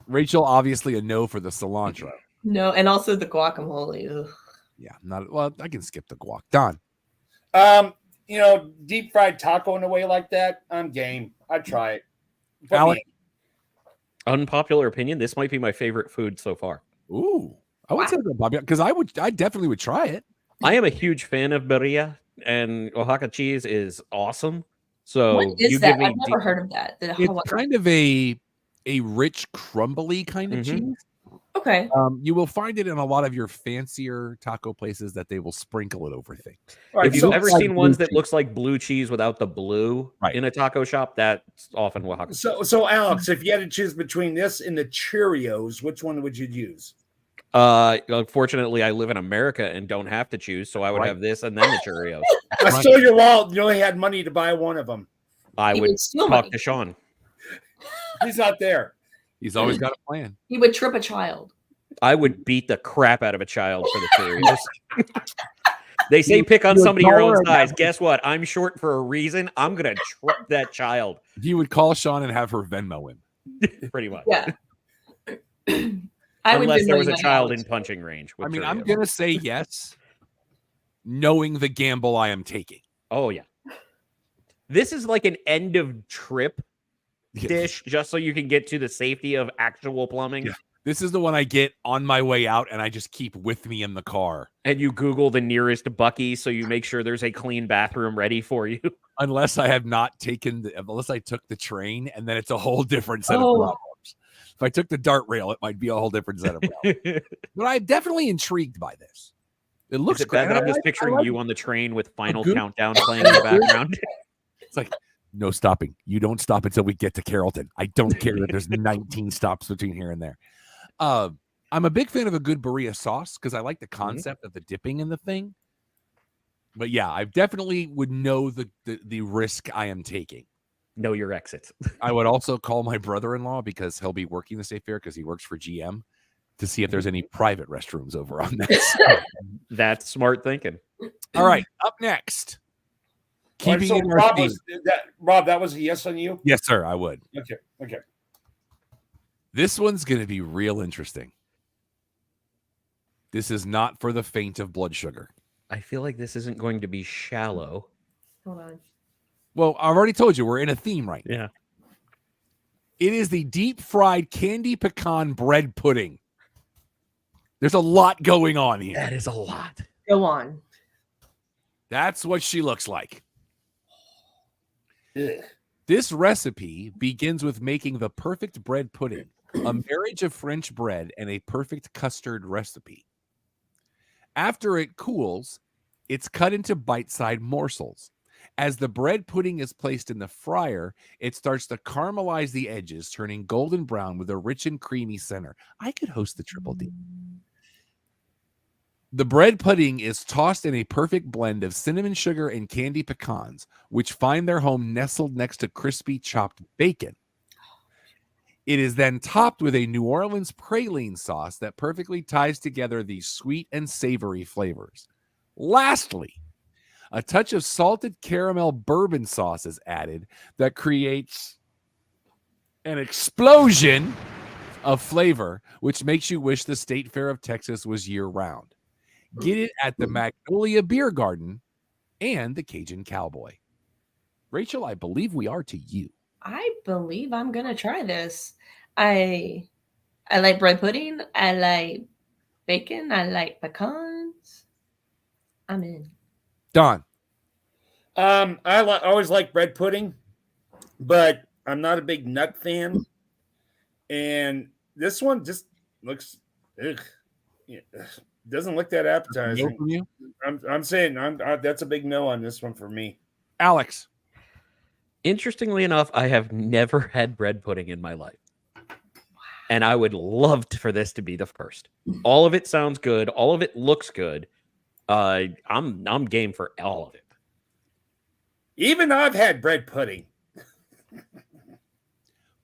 Rachel obviously a no for the cilantro. No, and also the guacamole. Ugh. Yeah, not well. I can skip the guac. Don. Deep fried taco in a way like that, I'm game. I'd try it. Put me Alec? Unpopular opinion. This might be my favorite food so far. Ooh, I would say that, Bobby, because I definitely would try it. I am a huge fan of birria, and Oaxaca cheese is awesome. So What is you that? give me I've never heard of that. It's kind of a rich, crumbly kind of Mhm. cheese. Okay. You will find it in a lot of your fancier taco places that they will sprinkle it over things. All right, If you've so, ever like seen ones blue that cheese. looks like blue cheese without the blue Right. in a taco shop, that's often Oaxaca. so Alex, if you had to choose between this and the Cheerios, which one would you use? Unfortunately, I live in America and don't have to choose, so I would Right. have this and then the Cheerios. I Right. stole your wallet. You only had money to buy one of them. I He would would steal talk money. to Sean. He's not there. He's always got a plan. He would trip a child. I would beat the crap out of a child for the Cheerios. They say You- pick on you're somebody your own taller size. than- Guess what? I'm short for a reason. I'm gonna trip that child. He would call Sean and have her Venmo him. Pretty much. Yeah. I would Unless there was Venmo a you child my in hours. punching range. I with mean, I'm Cheerios. gonna say yes, knowing the gamble I am taking. Oh yeah. This is like an end of trip dish, just so you can get to the safety of actual plumbing. Yeah. This is the one I get on my way out, and I just keep with me in the car. And you Google the nearest Bucky, so you make sure there's a clean bathroom ready for you. Unless I have not unless I took the train, and then it's a whole different set of Oh. problems. If I took the dart rail, it might be a whole different set of problems. But I'm definitely intrigued by this. It looks Is it bad great. that I'm just picturing you on the train with Final Countdown playing in the background? It's like, no stopping. You don't stop until we get to Carrollton. I don't care that there's 19 stops between here and there. I'm a big fan of a good burrito sauce because I like the concept of the dipping in the thing. But yeah, I definitely would know the risk I am taking. Know your exits. I would also call my brother-in-law because he'll be working the state fair because he works for GM to see if there's any private restrooms over on this. That's smart thinking. All right, up next. All right, Keeping so in our Rob, theme. Rob, that was a yes on you? Yes, sir, I would. Okay. This one's going to be real interesting. This is not for the faint of blood sugar. I feel like this isn't going to be shallow. Hold on. Well, I've already told you we're in a theme right now. Yeah. It is the deep fried candy pecan bread pudding. There's a lot going on here. That is a lot. Go on. That's what she looks like. Ugh. This recipe begins with making the perfect bread pudding, a marriage of French bread and a perfect custard recipe. After it cools, it's cut into bite-sized morsels. As the bread pudding is placed in the fryer, it starts to caramelize the edges, turning golden brown with a rich and creamy center. I could host the Triple D. The bread pudding is tossed in a perfect blend of cinnamon sugar and candy pecans, which find their home nestled next to crispy chopped bacon. It is then topped with a New Orleans praline sauce that perfectly ties together these sweet and savory flavors. Lastly, a touch of salted caramel bourbon sauce is added that creates an explosion of flavor, which makes you wish the State Fair of Texas was year-round. Get it at the Magnolia Beer Garden and the Cajun Cowboy. Rachel, I believe we are to you. I believe I'm gonna try this. I like bread pudding. I like bacon. I like pecans. I'm in. Don. I always like bread pudding, but I'm not a big nut fan. And this one just looks, doesn't look that No appetizing. from you? I'm saying that's a big no on this one for me. Alex. Interestingly enough, I have never had bread pudding in my life. And I would love for this to be the first. All of it sounds good. All of it looks good. I'm game for all of it. Even I've had bread pudding.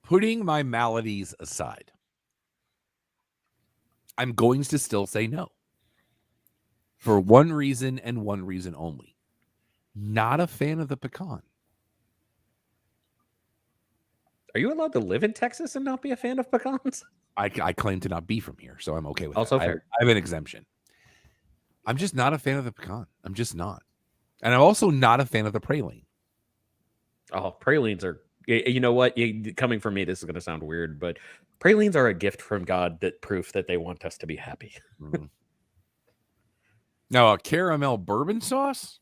Putting my maladies aside, I'm going to still say no. For one reason and one reason only. Not a fan of the pecan. Are you allowed to live in Texas and not be a fan of pecans? I claim to not be from here, so I'm okay with Also that. fair. I have an exemption. I'm just not a fan of the pecan. I'm just not. And I'm also not a fan of the praline. Oh, pralines are, you know what? Coming from me, this is going to sound weird, but pralines are a gift from God, that proof that they want us to be happy. Mhm. Now, a caramel bourbon sauce?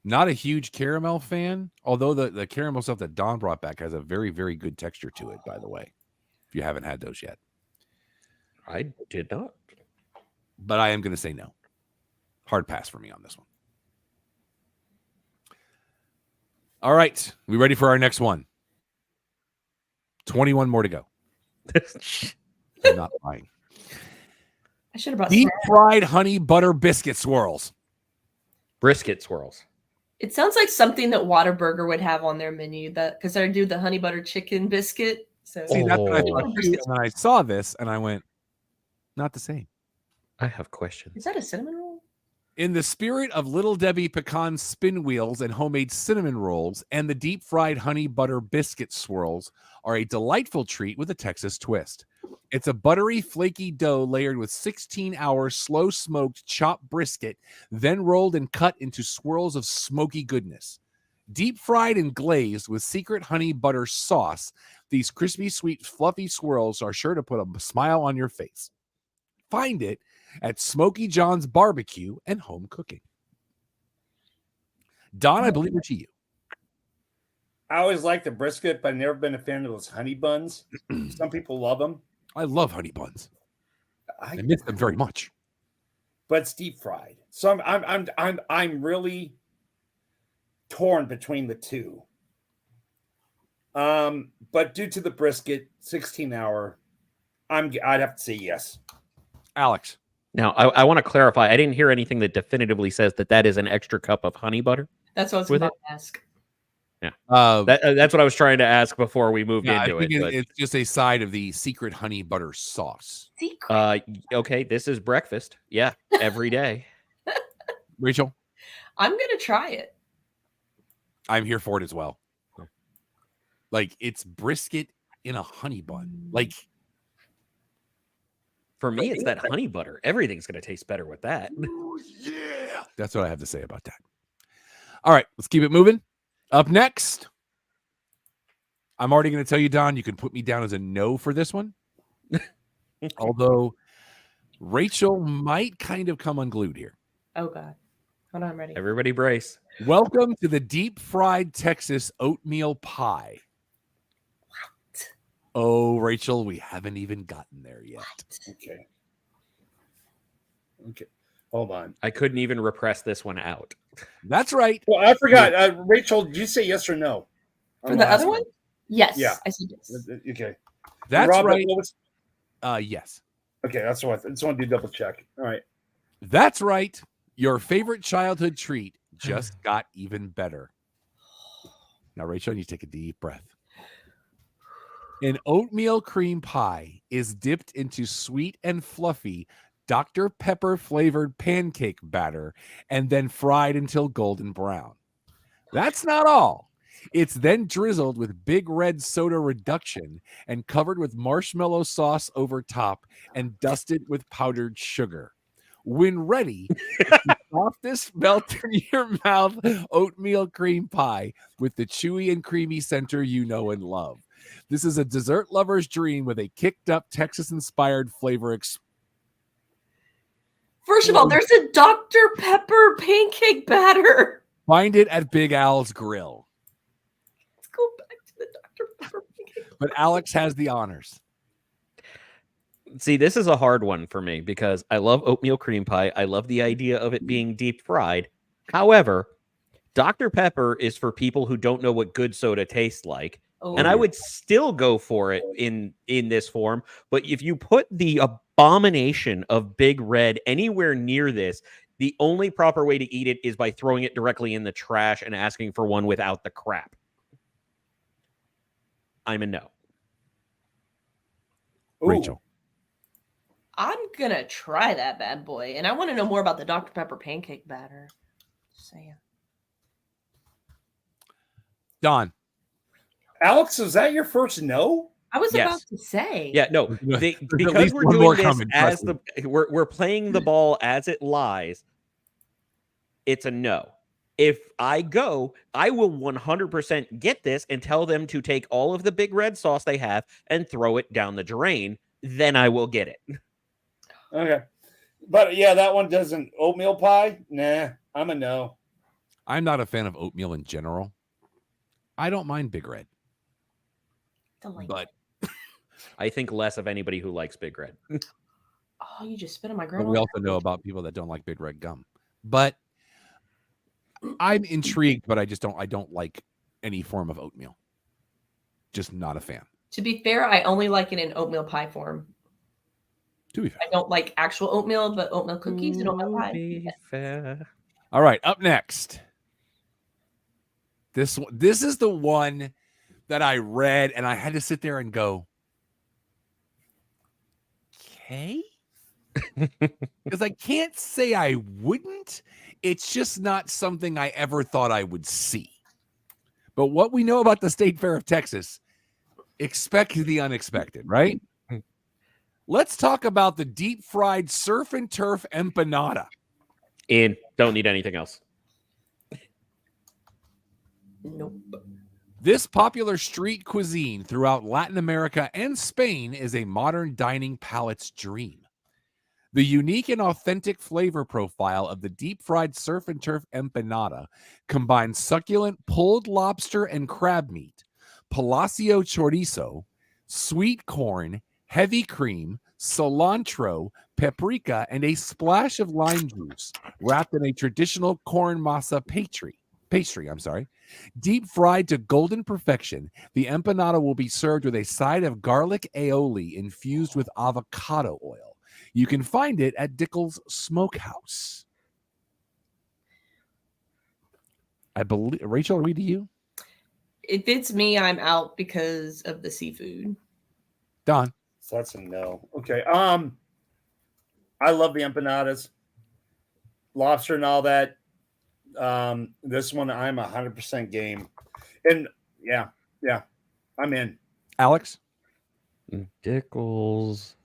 Not a huge caramel fan, although the caramel stuff that Don brought back has a very, very good texture to it, by the way, if you haven't had those yet. I did not. But I am going to say no. Hard pass for me on this one. All right. We ready for our next one? 21 more to go. I'm not lying. I should have brought. Deep Snacks. fried honey butter biscuit swirls. Brisket swirls. It sounds like something that Whataburger would have on their menu. That because they do the honey butter chicken biscuit. So See, that's what I Oh. thought too. And then I saw this and I went, not the same. I have questions. is that a cinnamon roll? In the spirit of Little Debbie pecan spin wheels and homemade cinnamon rolls, and the deep fried honey butter biscuit swirls are a delightful treat with a Texas twist. It's a buttery, flaky dough layered with 16-hour slow smoked chopped brisket, then rolled and cut into swirls of smoky goodness. Deep fried and glazed with secret honey butter sauce, these crispy, sweet, fluffy swirls are sure to put a smile on your face. Find it at Smoky John's Barbecue and Home Cooking. Don, I believe it's you. I always like the brisket, but I've never been a fan of those honey buns. Some people love them. I love honey buns. I I, miss them very much. but it's deep fried. So I'm really torn between the two. But due to the brisket, 16-hour, I'd have to say yes. Alex. Now, I want to clarify. I didn't hear anything that definitively says that that is an extra cup of honey butter. That's what I was With about to ask. That's what I was trying to ask before we moved I into think it. But, it's just a side of the secret honey butter sauce. Secret. okay, this is breakfast. Yeah, every day. Rachel, I'm gonna try it. I'm here for it as well. Like, it's brisket in a honey bun. Like, For me, it's that honey butter. Everything's going to taste better with that. yeah. That's what I have to say about that. All right, let's keep it moving. Up next, I'm already going to tell you, Don, you can put me down as a no for this one. Although Rachel might kind of come unglued here. Oh God. Hold on, I'm ready. Everybody brace. Welcome to the deep fried Texas oatmeal pie. What? Oh, Rachel, we haven't even gotten there yet. Okay. Hold on. I couldn't even repress this one out. That's right. Well, I forgot. Rachel, did you say yes or no? For the other one? Yes. Yeah. I said yes. Okay. That's Rob, right. what was- Yes. Okay, that's what I just want to do double check. All right. That's right. Your favorite childhood treat just got even better. Now, Rachel, you take a deep breath. An oatmeal cream pie is dipped into sweet and fluffy Dr. Pepper flavored pancake batter and then fried until golden brown. That's not all. It's then drizzled with Big Red soda reduction and covered with marshmallow sauce over top and dusted with powdered sugar. When ready, it's the softest melt in your mouth oatmeal cream pie with the chewy and creamy center you know and love. This is a dessert lover's dream with a kicked up Texas-inspired flavor. First of all, there's a Dr. Pepper pancake batter. Find it at Big Al's Grill. Let's go back to the Dr. Pepper pancake. But Alex has the honors. See, this is a hard one for me because I love oatmeal cream pie. I love the idea of it being deep fried. However, Dr. Pepper is for people who don't know what good soda tastes like. Oh, And I would still go for it in this form. But if you put the abomination of Big Red anywhere near this, the only proper way to eat it is by throwing it directly in the trash and asking for one without the crap. I'm a no. Ooh. Rachel. I'm gonna try that bad boy, and I want to know more about the Dr. Pepper pancake batter. Just saying. Don. Alex, is that your first no? I was Yes. about to say. Yeah, no. There's at Because least we're one more doing this coming, as trust we're playing the ball as it lies, it's a no. If I go, I will 100% get this and tell them to take all of the Big Red sauce they have and throw it down the drain. Then I will get it. Okay. But yeah, that one doesn't. Oatmeal pie? Nah, I'm a no. I'm not a fan of oatmeal in general. I don't mind Big Red, Delightful. but I think less of anybody who likes Big Red. Oh, you just spit on my But grandma. we also know about people that don't like Big Red gum. But I'm intrigued, but I don't like any form of oatmeal. Just not a fan. To be fair, I only like it in oatmeal pie form. To be fair. I don't like actual oatmeal, but oatmeal cookies and oatmeal pie. Be fair. All right, up next. This is the one that I read and I had to sit there and go, okay. Because I can't say I wouldn't. It's just not something I ever thought I would see. But what we know about the State Fair of Texas, expect the unexpected, right? Let's talk about the deep fried surf and turf empanada. And don't need anything else. Nope. This popular street cuisine throughout Latin America and Spain is a modern dining palate's dream. The unique and authentic flavor profile of the deep fried surf and turf empanada combines succulent pulled lobster and crab meat, palacio chorizo, sweet corn, heavy cream, cilantro, paprika, and a splash of lime juice wrapped in a traditional corn masa pastry. Deep fried to golden perfection, the empanada will be served with a side of garlic aioli infused with avocado oil. You can find it at Dickel's Smokehouse. I believe, Rachel, are we to you? If it's me, I'm out because of the seafood. Don. So that's a no. Okay. I love the empanadas, lobster, and all that. This one I'm 100% game, and yeah, I'm in. Alex? Dickel's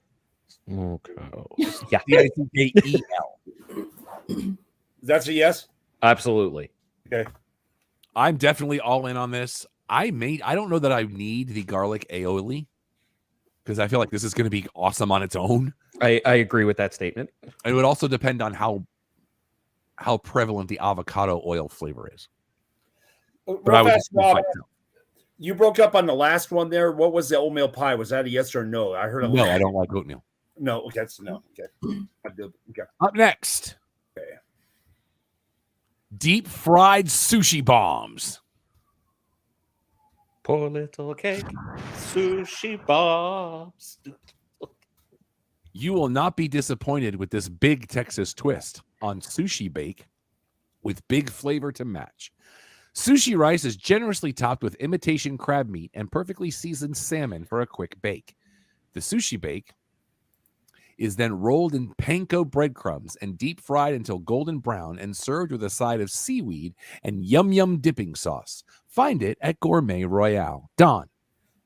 Smokehouse. Yeah, Dickell. That's a yes. absolutely. Okay. I'm definitely all in on this. I don't know that I need the garlic aioli because I feel like this is going to be awesome on its own. I agree with that statement. It would also depend on how prevalent the avocado oil flavor is. But I Real would fast, Rob, fight no. you broke up on the last one there. What was the oatmeal pie? Was that a yes or no? I heard a No, I don't like oatmeal. No, okay, that's a no. Okay. I do. Okay. Up next, Okay. deep fried sushi bombs. Poor little cake, sushi bombs. You will not be disappointed with this big Texas twist on sushi bake with big flavor to match. Sushi rice is generously topped with imitation crab meat and perfectly seasoned salmon for a quick bake. The sushi bake is then rolled in panko breadcrumbs and deep fried until golden brown and served with a side of seaweed and yum dipping sauce. Find it at Gourmet Royale. Don.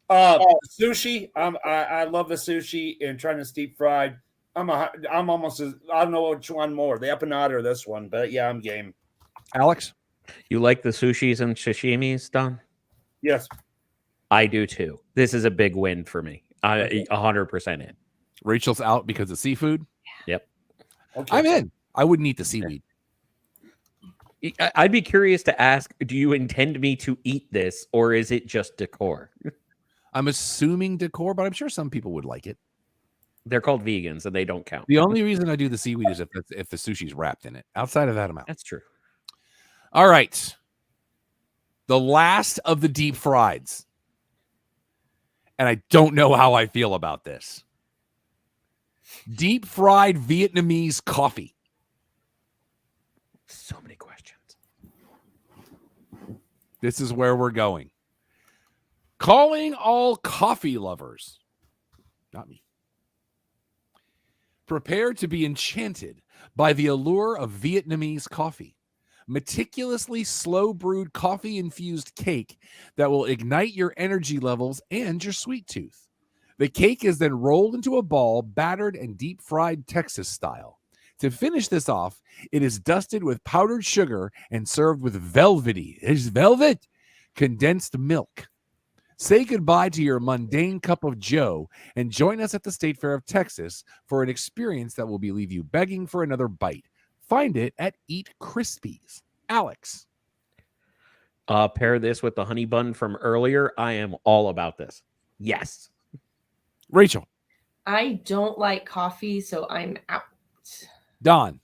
Sushi. I love the sushi and trying to deep fried. I'm almost as, I don't know which one more, the empanada or this one, but yeah, I'm game. Alex? You like the sushis and sashimis, Don? Yes. I do too. This is a big win for me. 100% in. Rachel's out because of seafood. Yep. Okay. I'm in. I wouldn't eat the seaweed. I'd be curious to ask, do you intend me to eat this or is it just decor? I'm assuming decor, but I'm sure some people would like it. They're called vegans and they don't count. The only reason I do the seaweed is if the sushi's wrapped in it. Outside of that, I'm out. That's true. All right. The last of the deep frieds. And I don't know how I feel about this. Deep fried Vietnamese coffee. So many questions. This is where we're going. Calling all coffee lovers. Not me. Prepare to be enchanted by the allure of Vietnamese coffee. Meticulously slow brewed coffee infused cake that will ignite your energy levels and your sweet tooth. The cake is then rolled into a ball, battered and deep fried Texas style. To finish this off, it is dusted with powdered sugar and served with velvet condensed milk. Say goodbye to your mundane cup of joe and join us at the State Fair of Texas for an experience that will leave you begging for another bite. Find it at Eat Krispies. Alex. Pair this with the honey bun from earlier. I am all about this. Yes. Rachel. I don't like coffee, so I'm out. Don.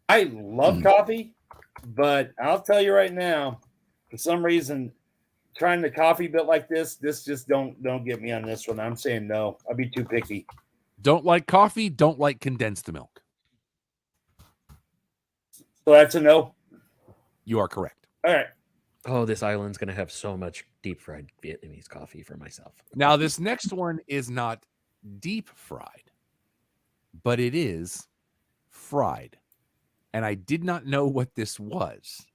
I love coffee, but I'll tell you right now, for some reason, trying the coffee bit like this just don't get me on this one. I'm saying no. I'd be too picky. Don't like coffee, don't like condensed milk. So that's a no. You are correct. All right. Oh, this island's going to have so much deep fried Vietnamese coffee for myself. Now, this next one is not deep fried. but it is fried. And I did not know what this was.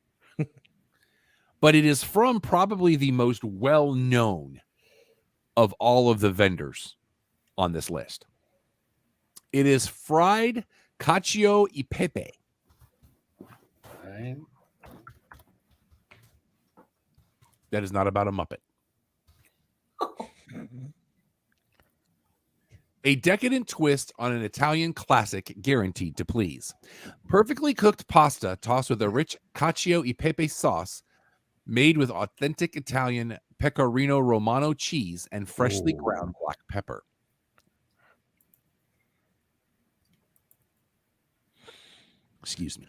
But it is from probably the most well-known of all of the vendors on this list. It is fried cacio e pepe. Right. That is not about a Muppet. A decadent twist on an Italian classic guaranteed to please. Perfectly cooked pasta tossed with a rich cacio e pepe sauce made with authentic Italian pecorino romano cheese and freshly ground black pepper. Excuse me.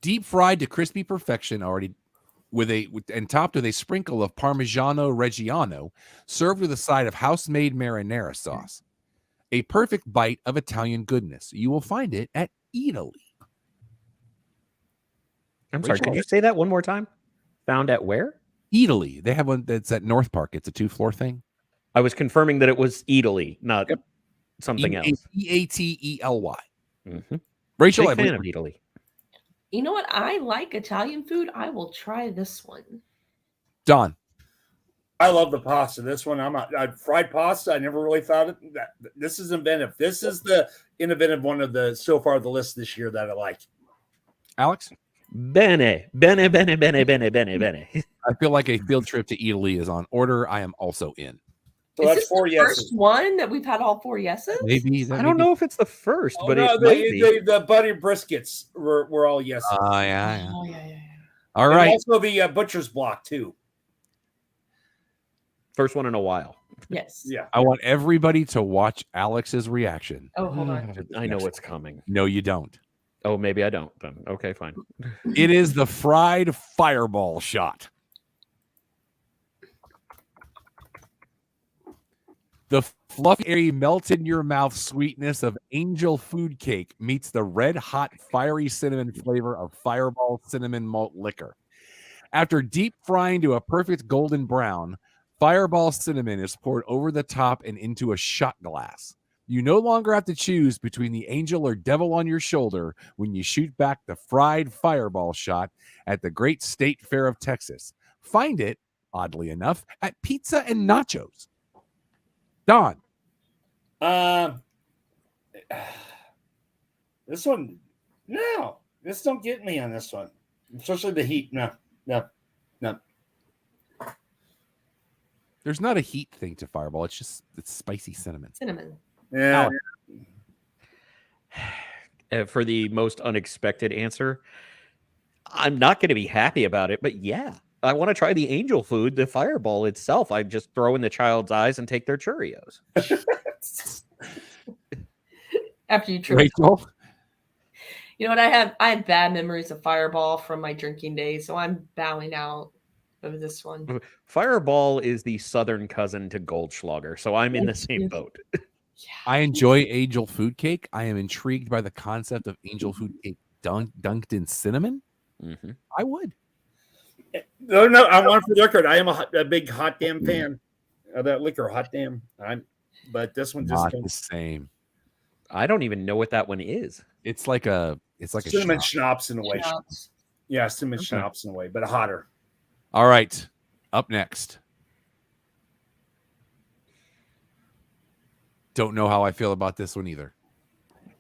Deep fried to crispy perfection, already and topped with a sprinkle of Parmigiano Reggiano, served with a side of house-made marinara sauce. A perfect bite of Italian goodness. You will find it at Italy. I'm sorry, Rachel? could you say that one more time? Found at where? Italy. They have one that's at North Park. It's a 2-floor thing. I was confirming that it was Italy, not something else. Eately. Mm-hmm. Rachel, I Big fan believe of Italy. You know what? I like Italian food. I will try this one. Don. I love the pasta. This one, fried pasta. I never really thought it. This is inventive. This is the innovative one of the so far the list this year that I like. Alex? Bene. I feel like a field trip to Italy is on order. I am also in. So Is that's this 4 the yeses. first one that we've had all 4 yeses? Maybe. I don't know if it's the first, Oh, but no, it might be. the butter briskets were all yeses. Yeah. Oh, yeah. All And right. also the butcher's block too. First one in a while. Yes. Yeah. I want everybody to watch Alex's reaction. Oh, hold on. I know what's coming. No, you don't. Oh, maybe I don't. Then okay, fine. It is the fried fireball shot. The fluffy, melted in your mouth sweetness of Angel Food Cake meets the red hot, fiery cinnamon flavor of Fireball cinnamon malt liquor. After deep frying to a perfect golden brown, Fireball cinnamon is poured over the top and into a shot glass. You no longer have to choose between the angel or devil on your shoulder when you shoot back the fried Fireball shot at the Great State Fair of Texas. Find it, oddly enough, at Pizza and Nachos. Don. This one, no. This don't get me on this one. Especially the heat. No. There's not a heat thing to Fireball. It's spicy cinnamon. Cinnamon. Yeah. For the most unexpected answer, I'm not going to be happy about it, but yeah, I want to try the angel food, the Fireball itself. I just throw in the child's eyes and take their Cheerios. After you try. Rachel. You know what? I have bad memories of Fireball from my drinking days, so I'm bowing out of this one. Fireball is the southern cousin to Goldschlager, so I'm in the same boat. I enjoy Angel Food Cake. I am intrigued by the concept of Angel Food Cake dunked in cinnamon. Mm-hmm. I would. No, I want for the record. I am a big hot damn fan of that liquor. Hot damn. But this one just Not the same. I don't even know what that one is. It's like a cinnamon shot. schnapps in a way. Schnapps. Yeah, cinnamon Okay. schnapps in a way, but hotter. All right. Up next. Don't know how I feel about this one either.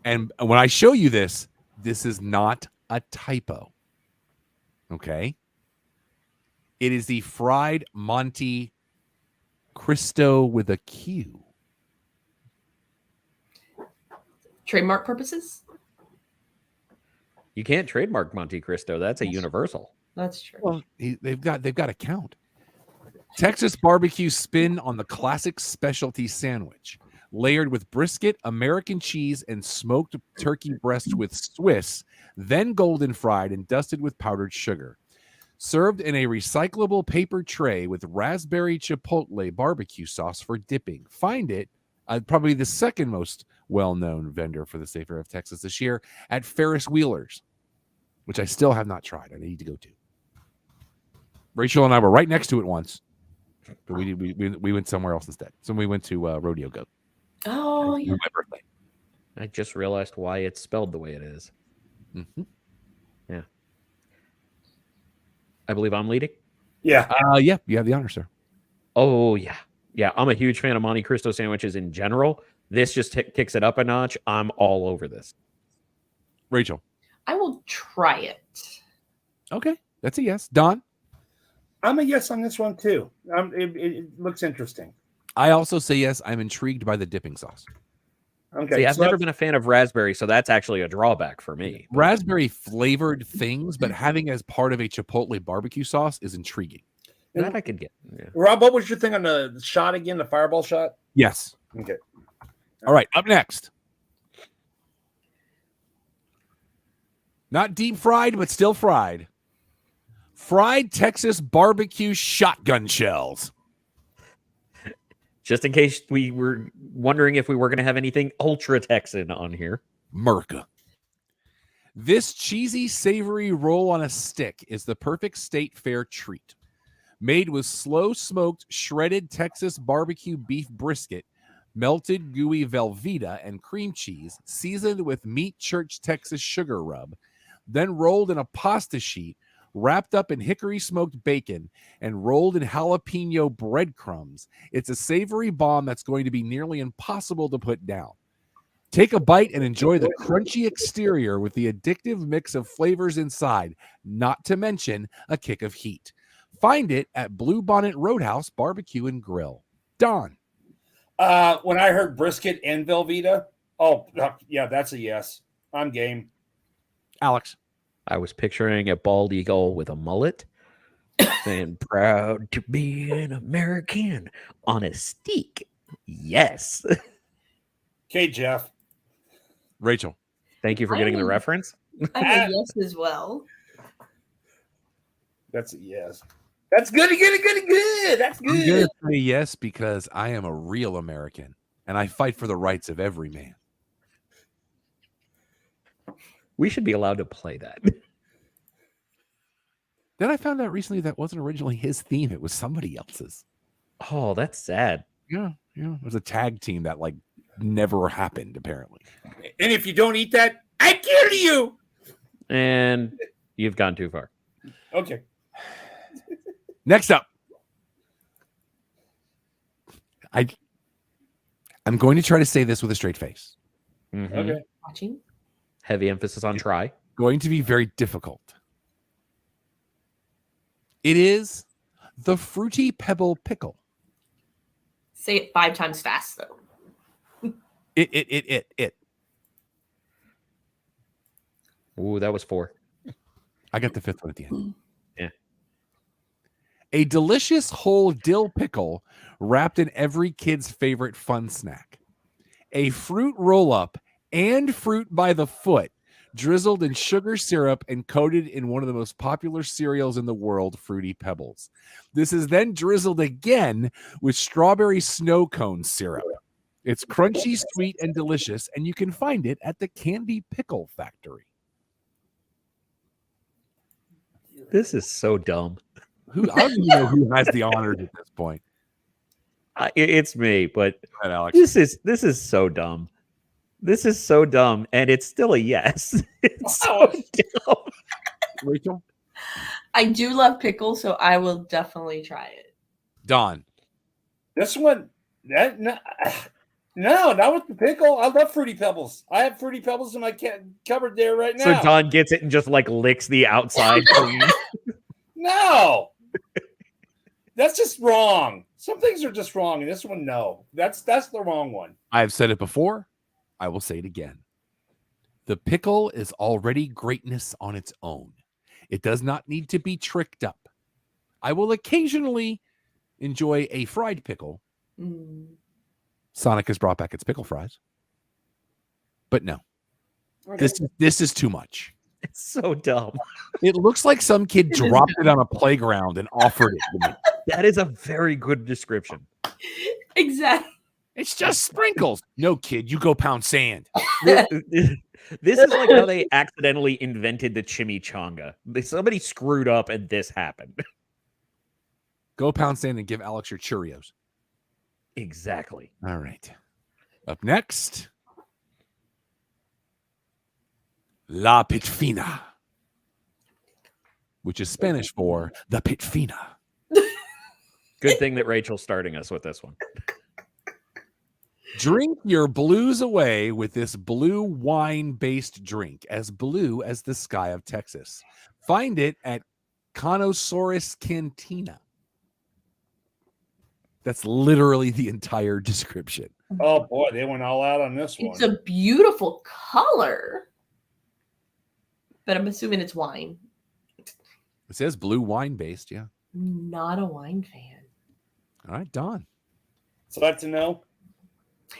And when I show you this is not a typo. Okay. It is the fried Monte Cristo with a Q. Trademark purposes? You can't trademark Monte Cristo. That's a universal. That's true. Well, they've got to count. Texas barbecue spin on the classic specialty sandwich, layered with brisket, American cheese, and smoked turkey breast with Swiss, then golden fried and dusted with powdered sugar. Served in a recyclable paper tray with raspberry chipotle barbecue sauce for dipping. Find it, probably the second most well-known vendor for the State Fair of Texas this year, at Ferris Wheelers, which I still have not tried. I need to go to. Rachel and I were right next to it once, but we went somewhere else instead. So we went to Rodeo Goat. Oh, for yeah. my birthday. I just realized why it's spelled the way it is. Mhm. I believe I'm leading. Yeah. Yeah, you have the honor, sir. Oh, yeah. Yeah, I'm a huge fan of Monte Cristo sandwiches in general. This just kicks it up a notch. I'm all over this. Rachel. I will try it. Okay, that's a yes. Don. I'm a yes on this one too. It looks interesting. I also say yes. I'm intrigued by the dipping sauce. Okay. See, I've so never been a fan of raspberry, so that's actually a drawback for me. But Raspberry flavored things, but having as part of a Chipotle barbecue sauce is intriguing. that I could get. Yeah. Rob, what was your thing on the shot again? The fireball shot? Yes. Okay. All right, up next. Not deep fried, but still fried. Fried Texas barbecue shotgun shells. Just in case we were wondering if we were going to have anything ultra Texan on here. Merca. This cheesy, savory roll on a stick is the perfect state fair treat. Made with slow smoked, shredded Texas barbecue beef brisket, melted gooey Velveeta, and cream cheese, seasoned with Meat Church Texas sugar rub, then rolled in a pasta sheet, wrapped up in hickory smoked bacon, and rolled in jalapeno breadcrumbs. It's a savory bomb that's going to be nearly impossible to put down. Take a bite and enjoy the crunchy exterior with the addictive mix of flavors inside, not to mention a kick of heat. Find it at Blue Bonnet Roadhouse Barbecue and Grill. Don. When I heard brisket and Velveeta, yeah, that's a yes. I'm game. Alex. I was picturing a bald eagle with a mullet saying, proud to be an American on a steak. Yes. Okay, Jeff. Rachel. Thank you for getting the reference. I'm a yes as well. That's a yes. That's good. That's I'm going good. to say yes because I am a real American and I fight for the rights of every man. We should be allowed to play that. Then I found out recently that wasn't originally his theme. It was somebody else's. Oh, that's sad. Yeah. It was a tag team that never happened, apparently. And if you don't eat that, I kill you. And you've gone too far. Okay. Next up. I'm going to try to say this with a straight face. Mhm. Okay. Watching. Heavy emphasis on try. Going to be very difficult. It is the Fruity Pebble Pickle. Say it 5 times fast though. It. Ooh, that was 4. I got the 5th one at the end. Yeah. A delicious whole dill pickle wrapped in every kid's favorite fun snack. A fruit roll-up and fruit by the foot, drizzled in sugar syrup and coated in one of the most popular cereals in the world, Fruity Pebbles. This is then drizzled again with strawberry snow cone syrup. It's crunchy, sweet, and delicious, and you can find it at the Candy Pickle Factory. This is so dumb. I don't even know who has the honors at this point. It's me, but Go ahead, Alex. this is so dumb. This is so dumb, and it's still a yes. It's so dumb. Rachel? I do love pickles, so I will definitely try it. Don. This one, no, not with the pickle. I love Fruity Pebbles. I have Fruity Pebbles in my cupboard there right So now. Don gets it and just licks the outside clean. No, that's just wrong. Some things are just wrong, and this one, no, that's the wrong one. I've said it before. I will say it again. The pickle is already greatness on its own. It does not need to be tricked up. I will occasionally enjoy a fried pickle. Mm. Sonic has brought back its pickle fries. But no, Okay. this is too much. It's so dumb. It looks like some kid It is dropped it on a playground and offered it to me. That is a very good description. Exactly. It's just sprinkles. No, kid, you go pound sand. This is like how they accidentally invented the chimichanga. Somebody screwed up and this happened. Go pound sand and give Alex your Cheerios. Exactly. All right. Up next, La Pitfina, which is Spanish for the Pitfina. Good thing that Rachel's starting us with this one. Drink your blues away with this blue wine-based drink, as blue as the sky of Texas. Find it at Conosaurus Cantina. That's literally the entire description. Oh boy, they went all out on this one. It's a beautiful color, but I'm assuming it's wine. It says blue wine-based, yeah. Not a wine fan. All right, Don. So that's a no.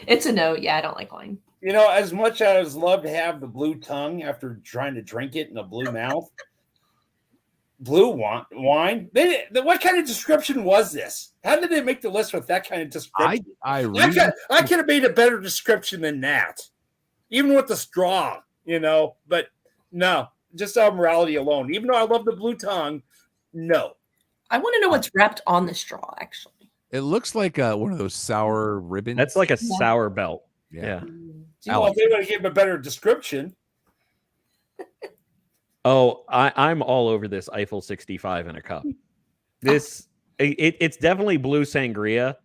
It's a no. Yeah, I don't like wine. You know, as much as love to have the blue tongue after trying to drink it in a blue mouth, blue wine. What kind of description was this? How did they make the list with that kind of description? I could have made a better description than that, even with the straw. You know, but no, just on morality alone. Even though I love the blue tongue, no. I want to know what's wrapped on the straw, actually. It looks like one of those sour ribbons. That's like a Yeah. sour belt. Yeah. Yeah. Well, if they would have given a better description. Oh, I'm all over this Eiffel 65 in a cup. It's definitely blue sangria,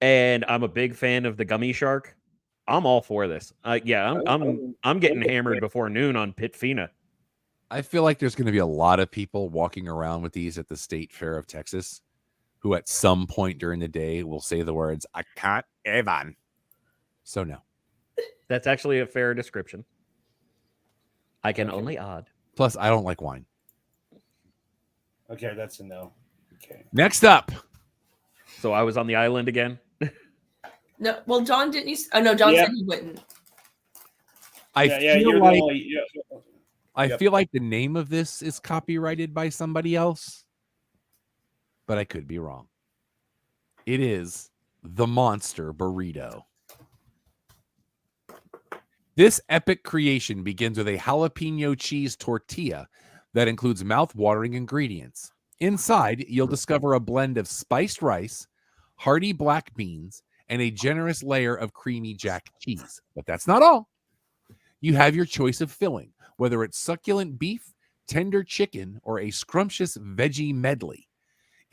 and I'm a big fan of the gummy shark. I'm all for this. I'm getting hammered before noon on Pitfina. I feel like there's going to be a lot of people walking around with these at the State Fair of Texas who at some point during the day will say the words, I can't even. So no. That's actually a fair description. I can only odd. Plus, I don't like wine. Okay, that's a no. Okay. Next up. So I was on the island again. No, well, John didn't. Oh no, John Yeah. said he wouldn't. I feel like Yep. feel like the name of this is copyrighted by somebody else, but I could be wrong. It is the Monster Burrito. This epic creation begins with a jalapeno cheese tortilla that includes mouth-watering ingredients. Inside, you'll discover a blend of spiced rice, hearty black beans, and a generous layer of creamy jack cheese. But that's not all. You have your choice of filling, whether it's succulent beef, tender chicken, or a scrumptious veggie medley.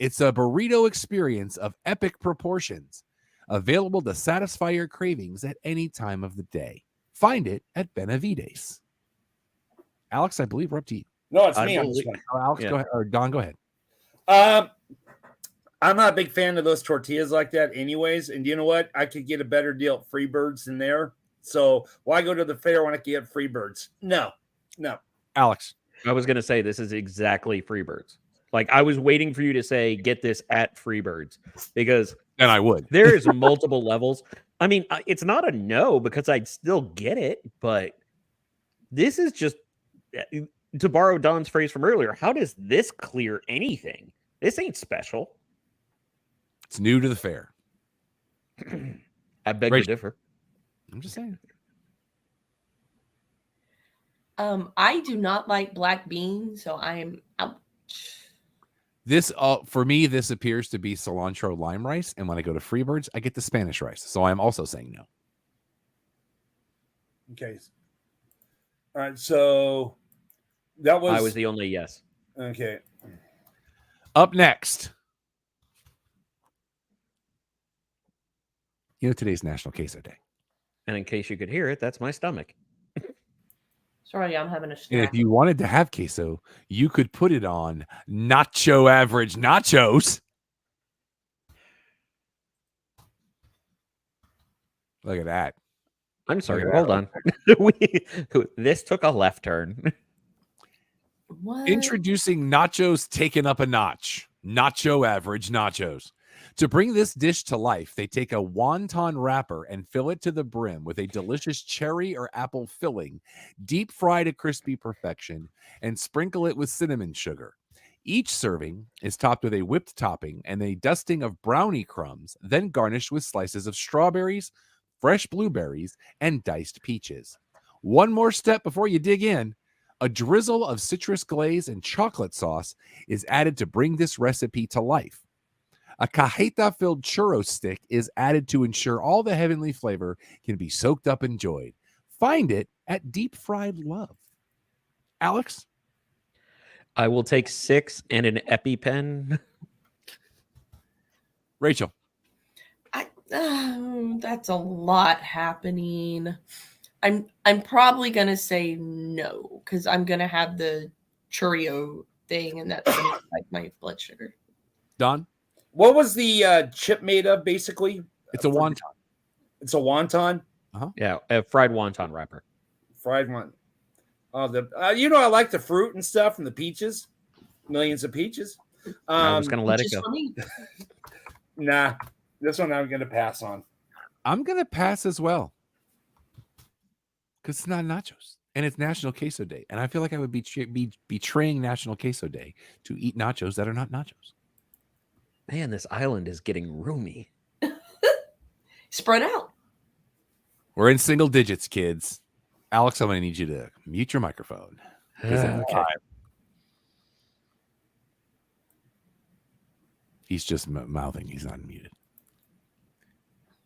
It's a burrito experience of epic proportions, available to satisfy your cravings at any time of the day. Find it at Benavides. Alex, I believe we're up to you. No, it's I me on this believe- one. Alex, Yeah. go ahead. Or Don, go ahead. I'm not a big fan of those tortillas like that anyways. And you know what? I could get a better deal at Freebirds than there. So why go to the fair when I can get Freebirds? No. Alex. I was going to say this is exactly Freebirds. Like I was waiting for you to say get this at Freebirds because And I would. there is multiple levels. I mean, it's not a no because I'd still get it, but this is just to borrow Don's phrase from earlier. How does this clear anything? This ain't special. It's new to the fair. I beg Rachel. to differ. I'm just saying. I do not like black beans, so I am out. This, for me, this appears to be cilantro lime rice. And when I go to Freebirds, I get the Spanish rice. So I'm also saying no. Okay. All right. So that was. I was the only yes. Okay. Up next. You know, today's National Queso Day. And in case you could hear it, that's my stomach. Sorry, I'm having a And snack. if you wanted to have queso, you could put it on nacho average nachos. Look at that. I'm sorry. at Hold on. This took a left turn. What? Introducing nachos taken up a notch. Nacho average nachos. To bring this dish to life, they take a wonton wrapper and fill it to the brim with a delicious cherry or apple filling, deep fry to crispy perfection, and sprinkle it with cinnamon sugar. Each serving is topped with a whipped topping and a dusting of brownie crumbs, then garnished with slices of strawberries, fresh blueberries, and diced peaches. One more step before you dig in. A drizzle of citrus glaze and chocolate sauce is added to bring this recipe to life. A cajeta-filled churro stick is added to ensure all the heavenly flavor can be soaked up and enjoyed. Find it at Deep Fried Love. Alex? I will take 6 and an EpiPen. Rachel? That's a lot happening. I'm probably gonna say no because I'm gonna have the Churio thing, and that's gonna spike my blood sugar. Don? What was the chip made of, basically? It's a wonton. It's a wonton? Yeah, a fried wonton wrapper. Fried one. Oh, I like the fruit and stuff and the peaches. Millions of peaches. I was going to let it Just go. for me. Nah, this one I'm going to pass on. I'm going to pass as well. Because it's not nachos. And it's National Queso Day. And I feel like I would be betraying National Queso Day to eat nachos that are not nachos. Man, this island is getting roomy. Spread out. We're in single digits, kids. Alex, I'm going to need you to mute your microphone. Okay. He's just mouthing. He's not muted.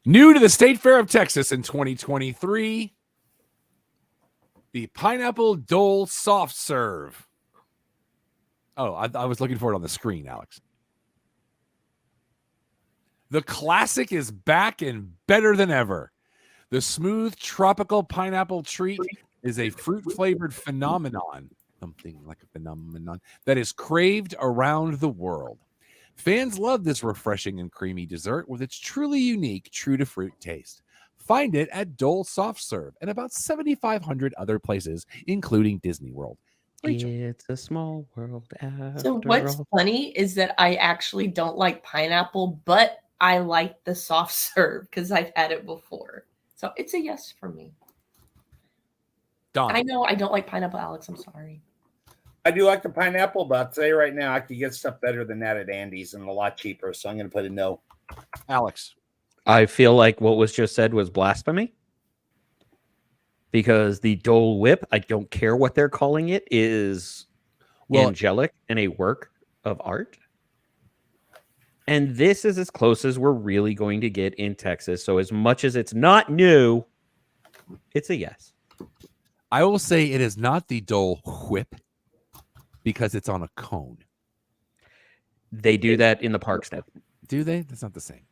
New to the State Fair of Texas in 2023, the Pineapple Dole Soft Serve. Oh, I was looking for it on the screen, Alex. The classic is back and better than ever. The smooth tropical pineapple treat is a fruit-flavored phenomenon, something like a phenomenon, that is craved around the world. Fans love this refreshing and creamy dessert with its truly unique, true-to-fruit taste. Find it at Dole Soft Serve and about 7,500 other places, including Disney World. Rachel. It's a small world after So what's all. funny is that I actually don't like pineapple, but I like the soft serve because I've had it before. So it's a yes for me. Don. I know I don't like pineapple, Alex. I'm sorry. I do like the pineapple, but I'll tell you right now, I could get stuff better than that at Andy's and a lot cheaper. So I'm going to put a no. Alex. I feel like what was just said was blasphemy. Because the Dole Whip, I don't care what they're calling it, is angelic and a work of art. And this is as close as we're really going to get in Texas. So as much as it's not new, it's a yes. I will say it is not the Dole Whip because it's on a cone. They do that in the parks now. Do they? That's not the same.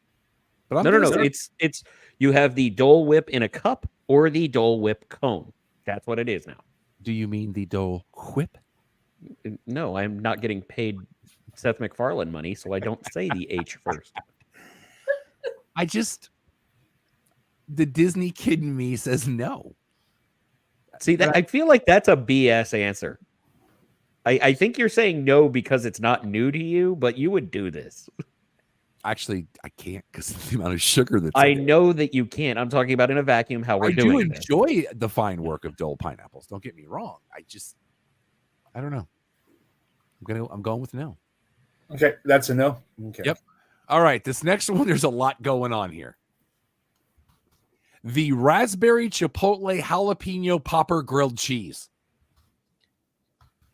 But No. It's you have the Dole Whip in a cup or the Dole Whip cone. That's what it is now. Do you mean the Dole Whip? No, I'm not getting paid Seth MacFarlane money, so I don't say the H first. The Disney kid in me says no. See, that I feel like that's a BS answer. I think you're saying no because it's not new to you, but you would do this. Actually, I can't because of the amount of sugar that's I in it. know that you can't. I'm talking about in a vacuum how we're I do doing this. enjoy the fine work of Dole pineapples. Don't get me wrong. I don't know. I'm going with no. Okay, that's a no. Okay. Yep. All right, this next one, there's a lot going on here. The raspberry chipotle jalapeno popper grilled cheese.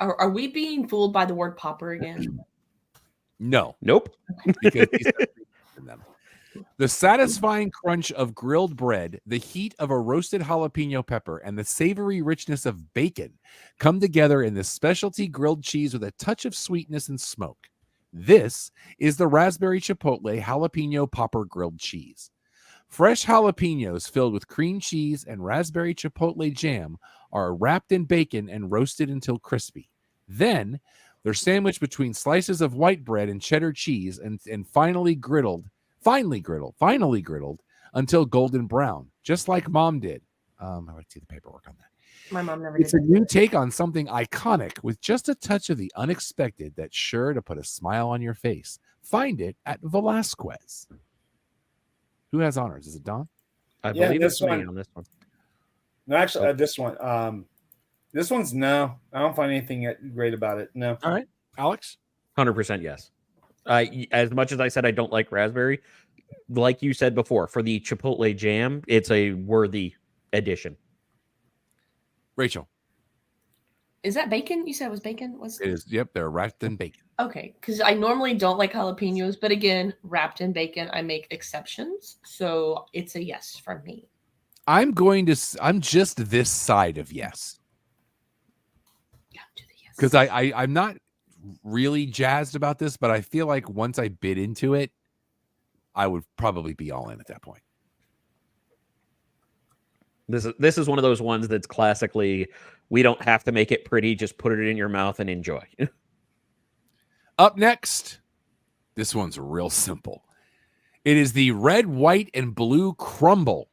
Are we being fooled by the word popper again? No, Nope. because these have in them. The satisfying crunch of grilled bread, the heat of a roasted jalapeno pepper, and the savory richness of bacon come together in this specialty grilled cheese with a touch of sweetness and smoke. This is the raspberry chipotle jalapeno popper grilled cheese. Fresh jalapenos filled with cream cheese and raspberry chipotle jam are wrapped in bacon and roasted until crispy. Then they're sandwiched between slices of white bread and cheddar cheese and finally griddled until golden brown, just like Mom did. I would see the paperwork on that. My mom never It's did a that. new take on something iconic with just a touch of the unexpected that's sure to put a smile on your face. Find it at Velasquez. Who has honors? Is it Don? I Yeah, believe this it's me one. on this one. No, actually, this one. This one's no. I don't find anything great about it. No. All right. Alex? 100% yes. As much as I said I don't like raspberry, like you said before, for the chipotle jam, it's a worthy addition. Rachel? Is that bacon? You said it was bacon? It is. Yep, they're wrapped in bacon. Okay, because I normally don't like jalapenos, but again, wrapped in bacon, I make exceptions. So it's a yes from me. I'm just this side of yes. Yeah. because I'm not really jazzed about this, but I feel like once I bit into it, I would probably be all in at that point. This is one of those ones that's classically, we don't have to make it pretty, just put it in your mouth and enjoy. Up next, this one's real simple. It is the red, white, and blue crumble.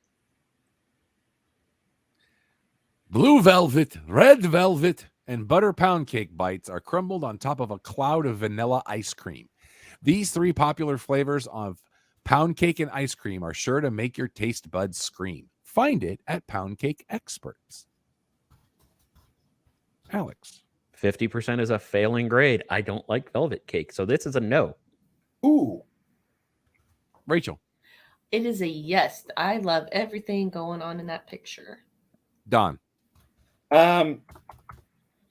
Blue velvet, red velvet, and butter pound cake bites are crumbled on top of a cloud of vanilla ice cream. These three popular flavors of pound cake and ice cream are sure to make your taste buds scream. Find it at Pound Cake Experts. Alex. 50% is a failing grade. I don't like velvet cake, so this is a no. Ooh. Rachel. It is a yes. I love everything going on in that picture. Don.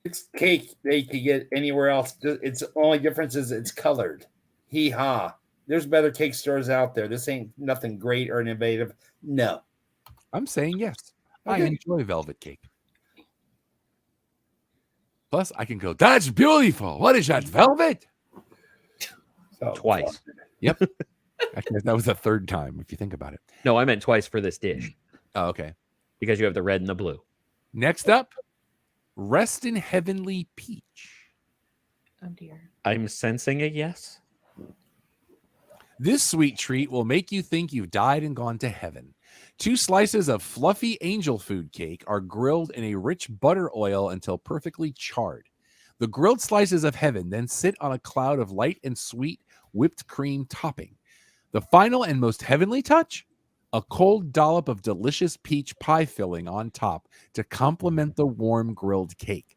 It's cake they could get anywhere else. Its only difference is it's colored. Hee haw. There's better cake stores out there. This ain't nothing great or innovative. No. I'm saying yes. I Okay. enjoy velvet cake. Plus, I can go, that's beautiful. What is that, velvet? So, Twice. Yep. Actually, that was the third time, if you think about it. No, I meant twice for this dish Oh, okay. because you have the red and the blue. Next up, Rest in Heavenly Peach. Oh dear. I'm sensing a yes. This sweet treat will make you think you've died and gone to heaven. 2 slices of fluffy angel food cake are grilled in a rich butter oil until perfectly charred. The grilled slices of heaven then sit on a cloud of light and sweet whipped cream topping. The final and most heavenly touch? A cold dollop of delicious peach pie filling on top to complement the warm grilled cake.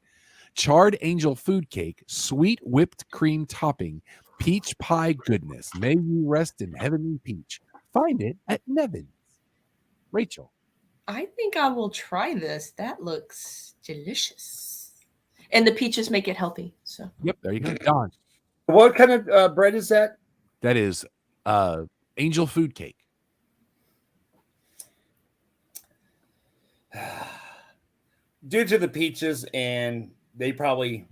Charred angel food cake, sweet whipped cream topping, peach pie goodness. May you rest in heavenly peach. Find it at Nevin's. Rachel. I think I will try this. That looks delicious. And the peaches make it healthy. So Yep, there you go. Don. what kind of bread is that? That is angel food cake. Due to the peaches, and they probably,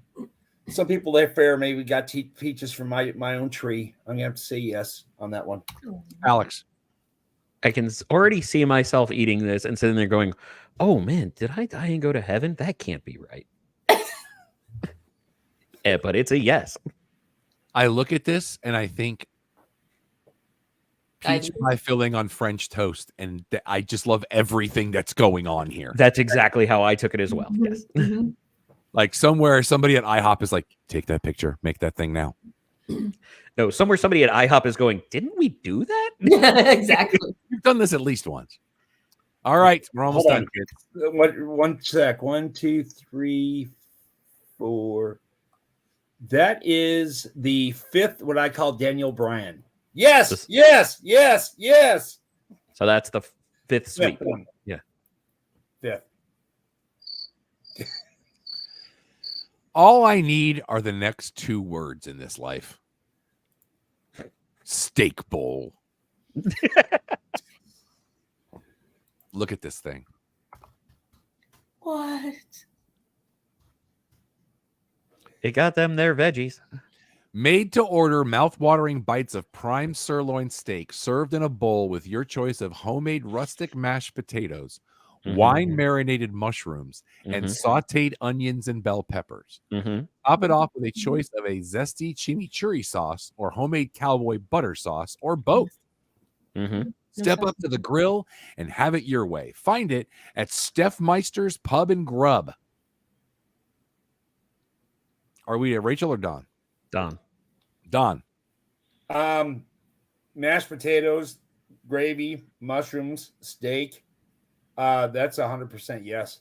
some people there fair maybe got peaches from my own tree. I'm gonna have to say yes on that one. Alex. I can already see myself eating this and sitting there going, oh man, did I die and go to heaven? That can't be right. But it's a yes. I look at this and I think peach pie filling on French toast, and I just love everything that's going on here. That's exactly how I took it as well. Yes. Mhm. Like somewhere, somebody at IHOP is like, take that picture, make that thing now. No, somewhere somebody at IHOP is going, didn't we do that? Exactly. You've done this at least once. All right, we're almost Hold done, kids. One sec. 1, 2, 3, 4. That is the 5th, what I call Daniel Bryan. Yes, This- yes, yes, yes. So that's the 5th sweet. Fifth one. Yeah. 5th. All I need are the next 2 words in this life. Steak bowl. Look at this thing. What? It got them their veggies. Made to order mouth-watering bites of prime sirloin steak served in a bowl with your choice of homemade rustic mashed potatoes, Mhm. wine marinated mushrooms, and Mhm. sauteed onions and bell peppers. Mhm. Top it off with a choice of a zesty chimichurri sauce or homemade cowboy butter sauce or both. Mhm. Step up to the grill and have it your way. Find it at Steph Meister's Pub and Grub. Are we at Rachel or Don? Done. Don. Mashed potatoes, gravy, mushrooms, steak. That's 100% yes.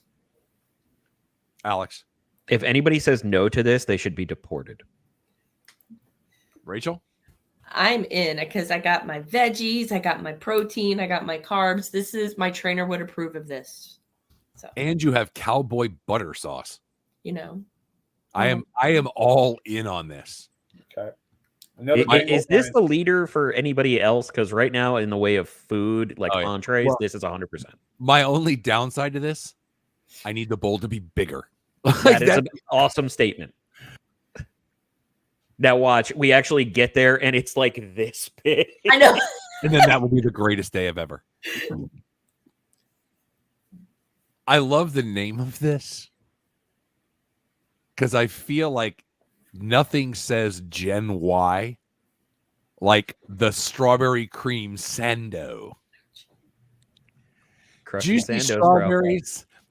Alex. If anybody says no to this, they should be deported. Rachel. I'm in because I got my veggies, I got my protein, I got my carbs. This is my trainer would approve of this. So, And you have cowboy butter sauce. you know. I am all in on this. Okay. Another Is this the leader for anybody else? Because right now, in the way of food, like Oh, yeah. entrees, Well- this is 100%. My only downside to this, I need the bowl to be bigger. That is an awesome statement. Now watch, we actually get there and it's like this big. I know. And then that will be the greatest day of ever. I love the name of this because I feel like nothing says Gen Y like the strawberry cream sando. Crushing Juicy Sandoz,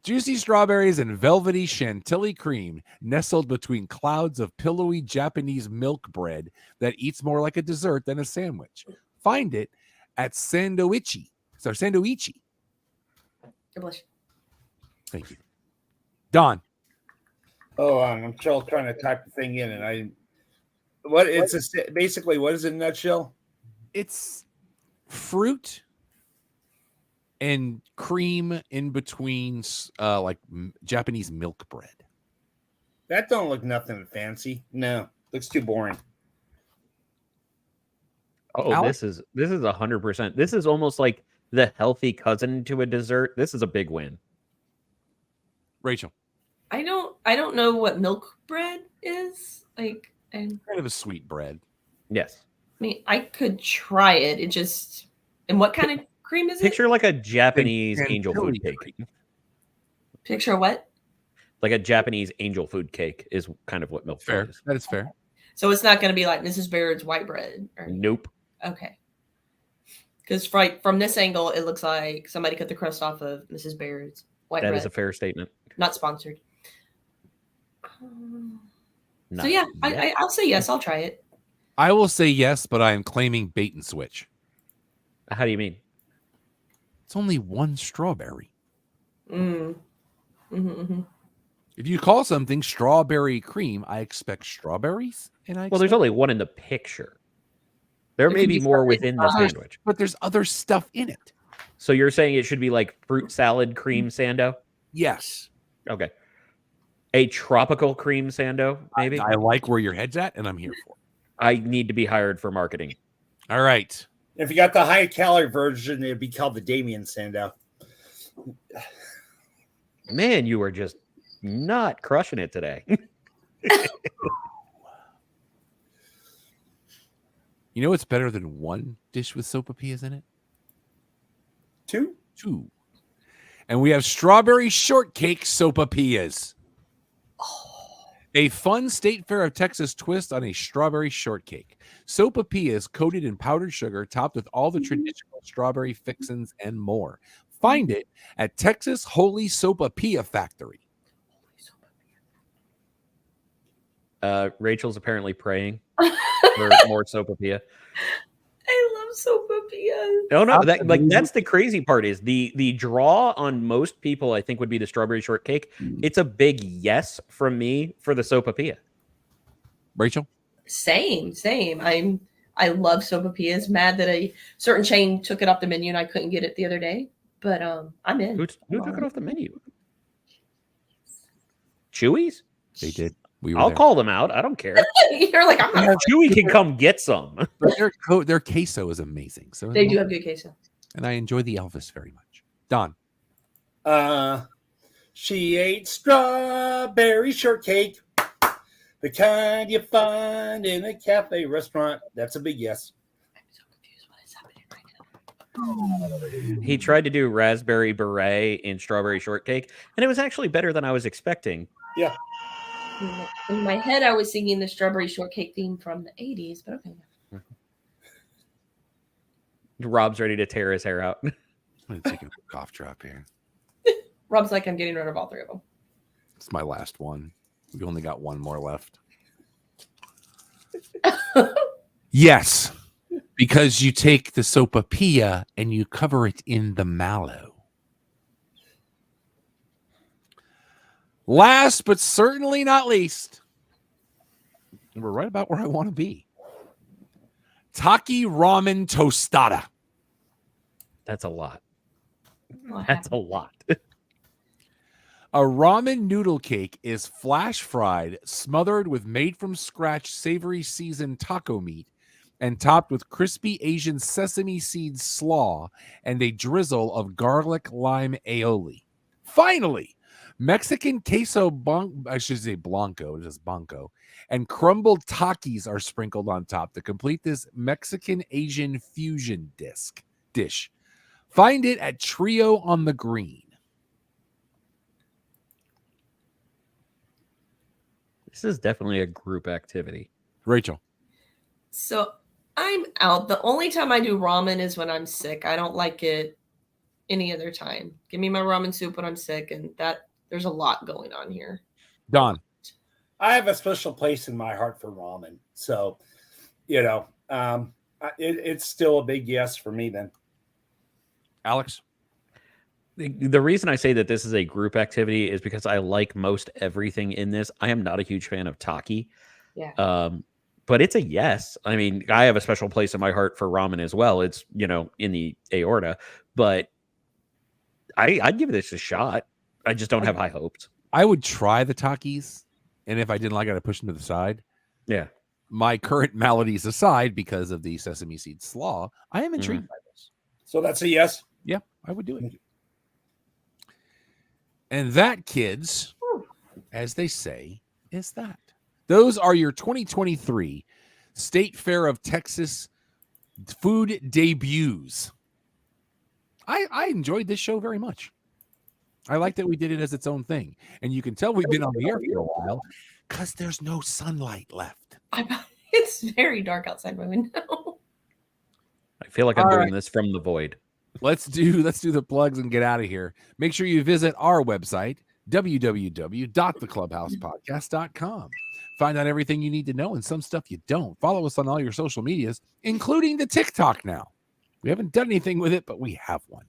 bro. strawberries and velvety chantilly cream nestled between clouds of pillowy Japanese milk bread that eats more like a dessert than a sandwich. Find it at Sandoichi. So Sandoichi. God bless you. Thank you. Don. Oh, I'm still trying to type the thing in, and basically what is it in a nutshell? It's fruit and cream in between like Japanese milk bread. That don't look nothing fancy. No, looks too boring. Oh, Alex? this is 100%. This is almost like the healthy cousin to a dessert. This is a big win. Rachel. I don't know what milk bread is. Like, and Kind of a sweet bread. Yes. I mean, I could try it. It just, and what kind of cream is Picture like a Japanese And angel chili food cake. cream. it? Picture what? Like a Japanese angel food cake is kind of what milk Fair. bread is. That is fair. So it's not going to be like Mrs. Baird's white bread. Or, Nope. okay. Because from this angle, it looks like somebody cut the crust off of Mrs. Baird's white That bread. is a fair statement. Not sponsored. Not So yeah, yet. I'll say yes. I'll try it. I will say yes, but I am claiming bait and switch. How do you mean? It's only one strawberry. Mm. Mm-hmm. If you call something strawberry cream, I expect strawberries. And Well, there's only one in the picture. There It may could be be more something within the other- sandwich. but there's other stuff in it. So you're saying it should be like fruit salad cream sando? Yes. Okay. A tropical cream sando, maybe? I like where your head's at, and I'm here for it. I need to be hired for marketing. All right. If you got the high calorie version, it'd be called the Damien Sandow. Man, you are just not crushing it today. You know what's better than one dish with sopapillas in it? Two? Two. And we have strawberry shortcake sopapillas. A fun State Fair of Texas twist on a strawberry shortcake. Sopapillas coated in powdered sugar, topped with all the traditional strawberry fixins and more. Find it at Texas Holy Sopapilla Factory. Rachel's apparently praying for more sopapilla. I love sopapillas. No, Absolutely. that's the crazy part is the draw on most people, I think, would be the strawberry shortcake. It's a big yes from me for the sopapilla. Rachel? Same. I love sopapillas. Mad that a certain chain took it off the menu and I couldn't get it the other day. But I'm in. Who took it off the menu? Chewy's? They did. We were I'll there. call them out. I don't care. You're like, I'm not. Chewy can come get some. But their queso is amazing. So They do have good queso. and I enjoy the Elvis very much. Don. She ate strawberry shortcake, the kind you find in a cafe restaurant. That's a big yes. I'm so confused. What is happening right now? He tried to do raspberry beret in strawberry shortcake, and it was actually better than I was expecting. Yeah. In my head, I was singing the strawberry shortcake theme from the 80s, but okay. Rob's ready to tear his hair out. I'm going to take a cough drop here. Rob's like, I'm getting rid of all three of them. It's my last one. We only got one more left. Yes, because you take the sopapilla and you cover it in the mallow. Last but certainly not least, we're right about where I want to be. Taki ramen tostada. That's a lot. What That's happened? a lot. A ramen noodle cake is flash fried, smothered with made from scratch savory seasoned taco meat, and topped with crispy Asian sesame seed slaw and a drizzle of garlic lime aioli. Finally, Mexican queso I should say blanco, it is banco, and crumbled Takis are sprinkled on top to complete this Mexican Asian fusion dish. Find it at Trio on the Green. This is definitely a group activity. Rachel. So I'm out. The only time I do ramen is when I'm sick. I don't like it any other time. Give me my ramen soup when I'm sick, and that there's a lot going on here. Don. I have a special place in my heart for ramen. So, it's still a big yes for me then. Alex. The reason I say that this is a group activity is because I like most everything in this. I am not a huge fan of Taki. Yeah. But it's a yes. I mean, I have a special place in my heart for ramen as well. It's, in the aorta, but I'd give this a shot. I just don't have high hopes. I would try the Takis, and if I didn't like it, I'd push them to the side. Yeah. My current maladies aside, because of the sesame seed slaw, I am intrigued by this. So that's a yes. Yeah, I would do it. And that, kids, as they say, is that. Those are your 2023 State Fair of Texas food debuts. I enjoyed this show very much. I like that we did it as its own thing. And you can tell we've been on the air for a while because there's no sunlight left. It's very dark outside my window. I feel like I'm doing this from the void. Let's do the plugs and get out of here. Make sure you visit our website, www.theclubhousepodcast.com. Find out everything you need to know and some stuff you don't. Follow us on all your social medias, including the TikTok now. We haven't done anything with it, but we have one.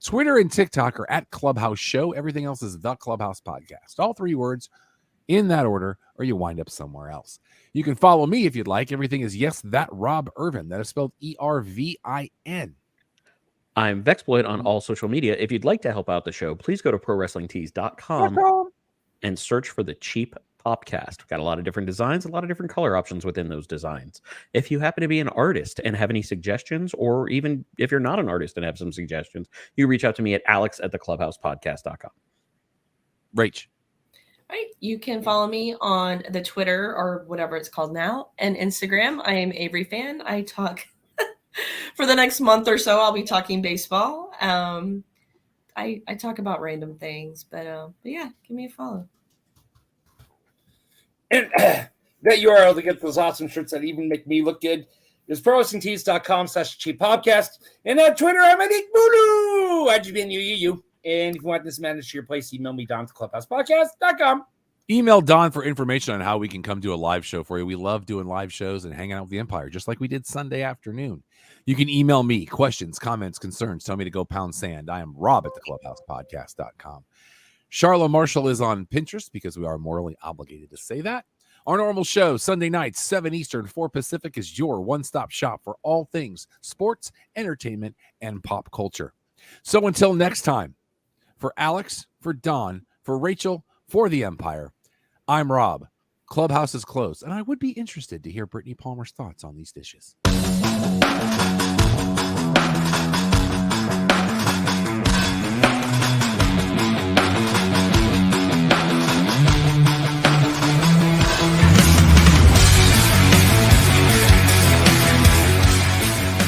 Twitter and TikTok are at Clubhouse Show. Everything else is The Clubhouse Podcast. All three words in that order, or you wind up somewhere else. You can follow me if you'd like. Everything is Yes, That Rob Irvin. That is spelled ERVIN. I'm Vexploit on all social media. If you'd like to help out the show, please go to ProWrestlingTees.com and search for the Cheap Popcast. We've got a lot of different designs, a lot of different color options within those designs. If you happen to be an artist and have any suggestions, or even if you're not an artist and have some suggestions, you reach out to me at alex@theclubhousepodcast.com. Rach. Right. You can follow me on the Twitter or whatever it's called now, and Instagram. I am Avery Fan. I talk for the next month or so. I'll be talking baseball. I talk about random things, but yeah, give me a follow. And that URL to get those awesome shirts that even make me look good is prowrestlingtees.com/cheap-podcast. And on Twitter, I'm at Bulu. IGBNUUU. And if you want this managed to your place, email me, Don@theclubhousepodcast.com. Email Don for information on how we can come do a live show for you. We love doing live shows and hanging out with the Empire, just like we did Sunday afternoon. You can email me questions, comments, concerns. Tell me to go pound sand. I am Rob@theclubhousepodcast.com. Charlotte Marshall is on Pinterest because we are morally obligated to say that. Our normal show, Sunday nights, 7 Eastern, 4 Pacific, is your one-stop shop for all things sports, entertainment, and pop culture. So until next time, for Alex, for Don, for Rachel, for the Empire, I'm Rob. Clubhouse is closed, and I would be interested to hear Brittany Palmer's thoughts on these dishes.